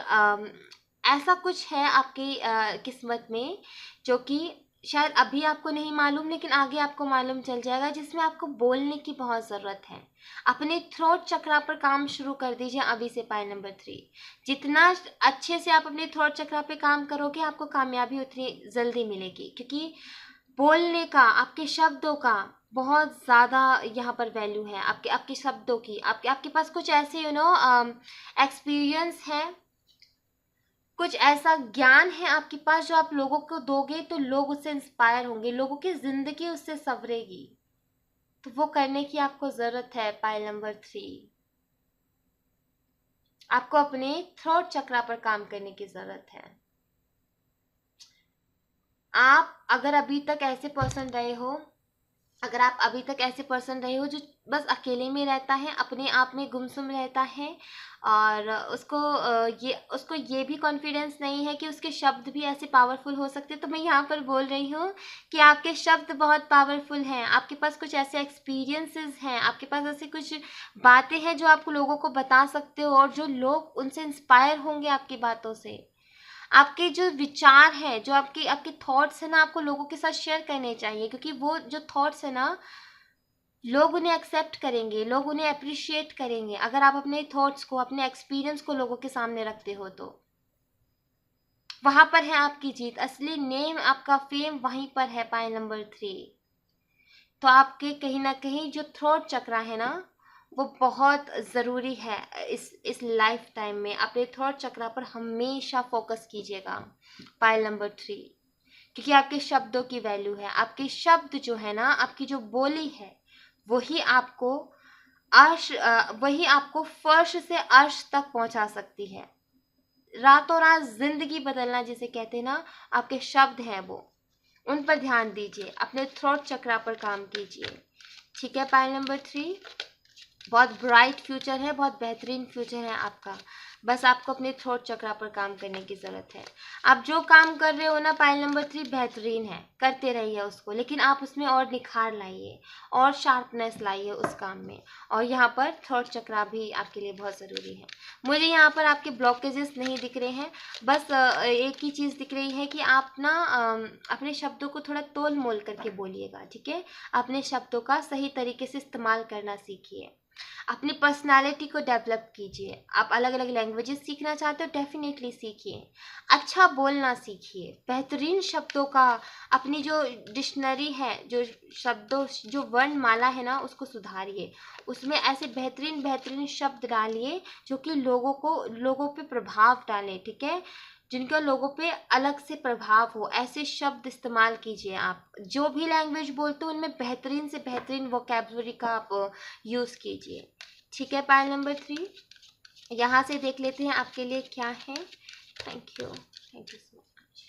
ऐसा कुछ है आपकी किस्मत में जो कि शायद अभी आपको नहीं मालूम, लेकिन आगे आपको मालूम चल जाएगा, जिसमें आपको बोलने की बहुत ज़रूरत है। अपने थ्रोट चक्रा पर काम शुरू कर दीजिए अभी से पाइल नंबर 3। जितना अच्छे से आप अपने थ्रोट चक्रा पे काम करोगे, आपको कामयाबी उतनी जल्दी मिलेगी, क्योंकि बोलने का, आपके शब्दों का बहुत ज़्यादा यहाँ पर वैल्यू है। आपके आपके शब्दों की, आपके आपके पास कुछ ऐसे एक्सपीरियंस है, कुछ ऐसा ज्ञान है आपके पास जो आप लोगों को दोगे तो लोग उससे इंस्पायर होंगे, लोगों की जिंदगी उससे संवरेगी। तो वो करने की आपको ज़रूरत है पाइल नंबर 3। आपको अपने थ्रोट चक्रा पर काम करने की ज़रूरत है। आप अगर अभी तक ऐसे पर्सन रहे हो अगर आप अभी तक ऐसे पर्सन रहे हो जो बस अकेले में रहता है, अपने आप में गुमसुम रहता है, और उसको ये भी कॉन्फिडेंस नहीं है कि उसके शब्द भी ऐसे पावरफुल हो सकते हैं, तो मैं यहाँ पर बोल रही हूँ कि आपके शब्द बहुत पावरफुल हैं। आपके पास कुछ ऐसे एक्सपीरियंसेस हैं, आपके पास ऐसी कुछ बातें हैं जो आप लोगों को बता सकते हो, और जो लोग उनसे इंस्पायर होंगे आपकी बातों से। आपके जो विचार हैं, जो आपके आपके थॉट्स हैं ना, आपको लोगों के साथ शेयर करने चाहिए, क्योंकि वो जो थॉट्स है ना, लोग उन्हें एक्सेप्ट करेंगे, लोग उन्हें अप्रिशिएट करेंगे अगर आप अपने थॉट्स को, अपने एक्सपीरियंस को लोगों के सामने रखते हो। तो वहां पर है आपकी जीत, असली नेम, आपका फेम वहीं पर है। पॉइंट नंबर 3, तो आपके कहीं ना कहीं जो थ्रोट चक्रा है ना, वो बहुत ज़रूरी है इस लाइफ टाइम में। अपने थ्रोट चक्रा पर हमेशा फोकस कीजिएगा। पाइल नंबर 3, क्योंकि आपके शब्दों की वैल्यू है। आपके शब्द जो है ना, आपकी जो बोली है, वही आपको वही आपको फर्श से अर्श तक पहुंचा सकती है। रातों रात जिंदगी बदलना जिसे कहते हैं ना, आपके शब्द हैं वो, उन पर ध्यान दीजिए, अपने थ्रोट चक्रा पर काम कीजिए। ठीक है, पॉइंट नंबर 3, बहुत ब्राइट फ्यूचर है, बहुत बेहतरीन फ्यूचर है आपका। बस आपको अपने थ्रोट चक्रा पर काम करने की ज़रूरत है। आप जो काम कर रहे हो ना, पाइल नंबर 3 बेहतरीन है, करते रहिए उसको, लेकिन आप उसमें और निखार लाइए और शार्पनेस लाइए उस काम में। और यहाँ पर थ्रोट चक्रा भी आपके लिए बहुत ज़रूरी है। मुझे यहाँ पर आपके ब्लॉकेजेस नहीं दिख रहे हैं, बस एक ही चीज़ दिख रही है कि आप ना अपने शब्दों को थोड़ा तोल मोल करके बोलिएगा। ठीक है, अपने शब्दों का सही तरीके से इस्तेमाल करना सीखिए, अपनी पर्सनालिटी को डेवलप कीजिए। आप अलग अलग लैंग्वेजेस सीखना चाहते हो, डेफिनेटली सीखिए, अच्छा बोलना सीखिए, बेहतरीन शब्दों का, अपनी जो डिक्शनरी है, जो शब्दों, जो वर्णमाला है ना, उसको सुधारिए। उसमें ऐसे बेहतरीन बेहतरीन शब्द डालिए जो कि लोगों पे प्रभाव डालें। ठीक है, जिनका लोगों पे अलग से प्रभाव हो, ऐसे शब्द इस्तेमाल कीजिए। आप जो भी लैंग्वेज बोलते हो उनमें बेहतरीन से बेहतरीन वोकैबुलरी का आप यूज़ कीजिए। ठीक है, पॉइंट नंबर 3, यहाँ से देख लेते हैं आपके लिए क्या है। Thank you so much.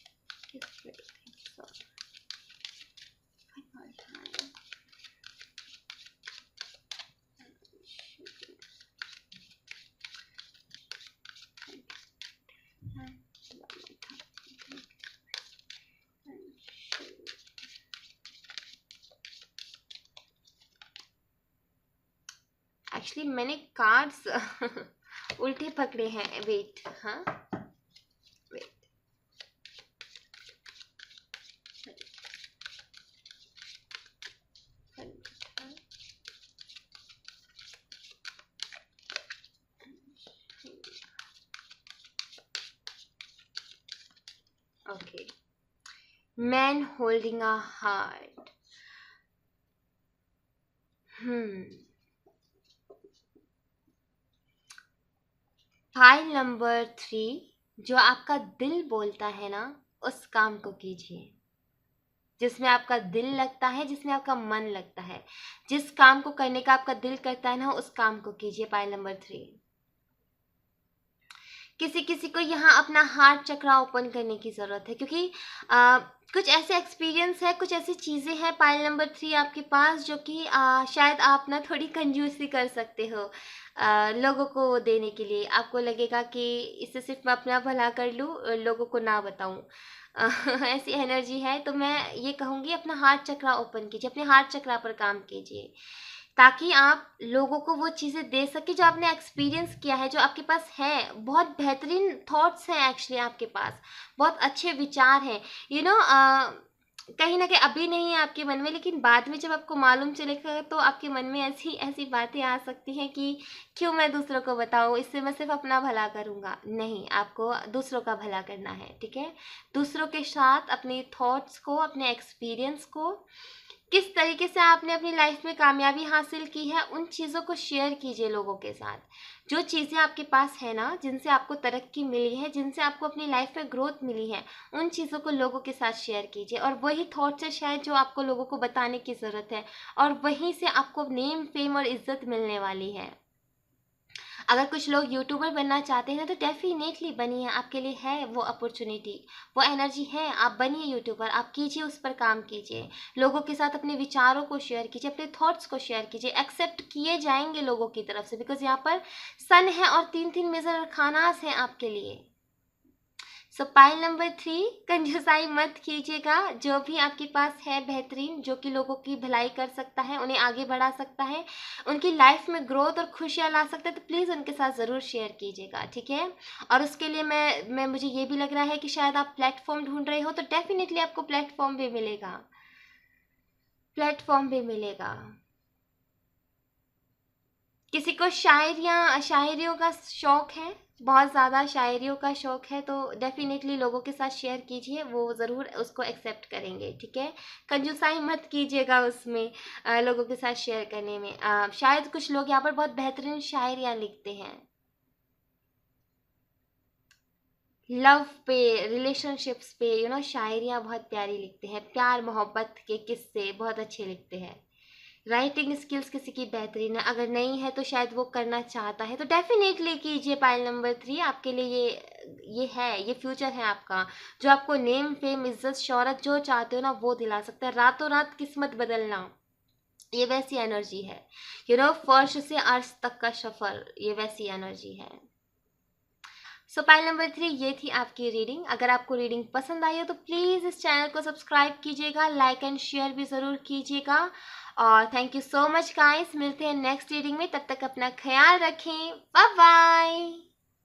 Actually मैंने कार्ड्स उल्टे पकड़े हैं, वेट, हाँ wait, okay, man holding a heart. File number 3, जो आपका दिल बोलता है ना, उस काम को कीजिए जिसमें आपका दिल लगता है, जिसमें आपका मन लगता है, जिस काम को करने का आपका दिल करता है ना, उस काम को कीजिए। फाइल नंबर 3, किसी किसी को यहाँ अपना हार्ट चक्रा ओपन करने की ज़रूरत है, क्योंकि कुछ ऐसे एक्सपीरियंस है, कुछ ऐसी चीज़ें हैं पाइल नंबर 3 आपके पास, जो कि शायद आप ना थोड़ी कंजूसी कर सकते हो लोगों को देने के लिए। आपको लगेगा कि इससे सिर्फ मैं अपना भला कर लूँ, लोगों को ना बताऊँ। ऐसी एनर्जी है, तो मैं ये कहूँगी अपना हार्ट चक्रा ओपन कीजिए, अपने हार्ट चक्रा पर काम कीजिए, ताकि आप लोगों को वो चीज़ें दे सके जो आपने एक्सपीरियंस किया है, जो आपके पास है। बहुत बेहतरीन थॉट्स हैं एक्चुअली आपके पास, बहुत अच्छे विचार हैं। यू नो, कहीं ना कहीं अभी नहीं है आपके मन में, लेकिन बाद में जब आपको मालूम चलेगा तो आपके मन में ऐसी ऐसी बातें आ सकती हैं कि क्यों मैं दूसरों को बताऊँ, इससे मैं सिर्फ अपना भला करूँगा। नहीं, आपको दूसरों का भला करना है। ठीक है, दूसरों के साथ अपने थॉट्स को, अपने एक्सपीरियंस को, किस तरीके से आपने अपनी लाइफ में कामयाबी हासिल की है, उन चीज़ों को शेयर कीजिए लोगों के साथ। जो चीज़ें आपके पास है ना, जिनसे आपको तरक्की मिली है, जिनसे आपको अपनी लाइफ में ग्रोथ मिली है, उन चीज़ों को लोगों के साथ शेयर कीजिए। और वही थॉट्स है शायद जो आपको लोगों को बताने की ज़रूरत है, और वहीं से आपको नेम, फेम और इज्जत मिलने वाली है। अगर कुछ लोग यूट्यूबर बनना चाहते हैं ना, तो डेफिनेटली बनिए, आपके लिए है वो अपॉर्चुनिटी, वो एनर्जी है, आप बनिए यूट्यूबर, आप कीजिए, उस पर काम कीजिए, लोगों के साथ अपने विचारों को शेयर कीजिए, अपने थॉट्स को शेयर कीजिए, एक्सेप्ट किए जाएंगे लोगों की तरफ से, बिकॉज यहाँ पर सन है और 3 3 मेजर खानास है आपके लिए। सो पाइल नंबर 3, कंजूसाई मत कीजिएगा। जो भी आपके पास है बेहतरीन, जो कि लोगों की भलाई कर सकता है, उन्हें आगे बढ़ा सकता है, उनकी लाइफ में ग्रोथ और खुशियाँ ला सकता है, तो प्लीज़ उनके साथ ज़रूर शेयर कीजिएगा, ठीक है। और उसके लिए मैं मुझे ये भी लग रहा है कि शायद आप प्लेटफॉर्म ढूंढ रहे हो, तो डेफिनेटली आपको प्लेटफॉर्म भी मिलेगा, प्लेटफॉर्म भी मिलेगा। किसी को शायरियों का शौक है, बहुत ज़्यादा शायरियों का शौक है, तो डेफिनेटली लोगों के साथ शेयर कीजिए, वो ज़रूर उसको एक्सेप्ट करेंगे, ठीक है। कंजूसाई मत कीजिएगा उसमें, लोगों के साथ शेयर करने में। शायद कुछ लोग यहाँ पर बहुत बेहतरीन शायरियाँ लिखते हैं, लव पे, रिलेशनशिप्स पे, शायरियाँ बहुत प्यारी लिखते हैं, प्यार मोहब्बत के किस्से बहुत अच्छे लिखते हैं। राइटिंग स्किल्स किसी की बेहतरीन है, अगर नहीं है तो शायद वो करना चाहता है, तो डेफिनेटली कीजिए। पाइल नंबर 3 आपके लिए ये है, ये फ्यूचर है आपका, जो आपको नेम फेम इज्जत शौहरत जो चाहते हो ना, वो दिला सकता है, रातों रात किस्मत बदलना, ये वैसी एनर्जी है। फर्श से अर्श तक का सफर, ये वैसी एनर्जी है। सो पाइल नंबर 3 ये थी आपकी रीडिंग। अगर आपको रीडिंग पसंद आई हो तो प्लीज़ इस चैनल को सब्सक्राइब कीजिएगा, लाइक एंड शेयर भी ज़रूर कीजिएगा। और thank you so much guys, मिलते हैं नेक्स्ट रीडिंग में, तब तक अपना ख्याल रखें, बाय बाय।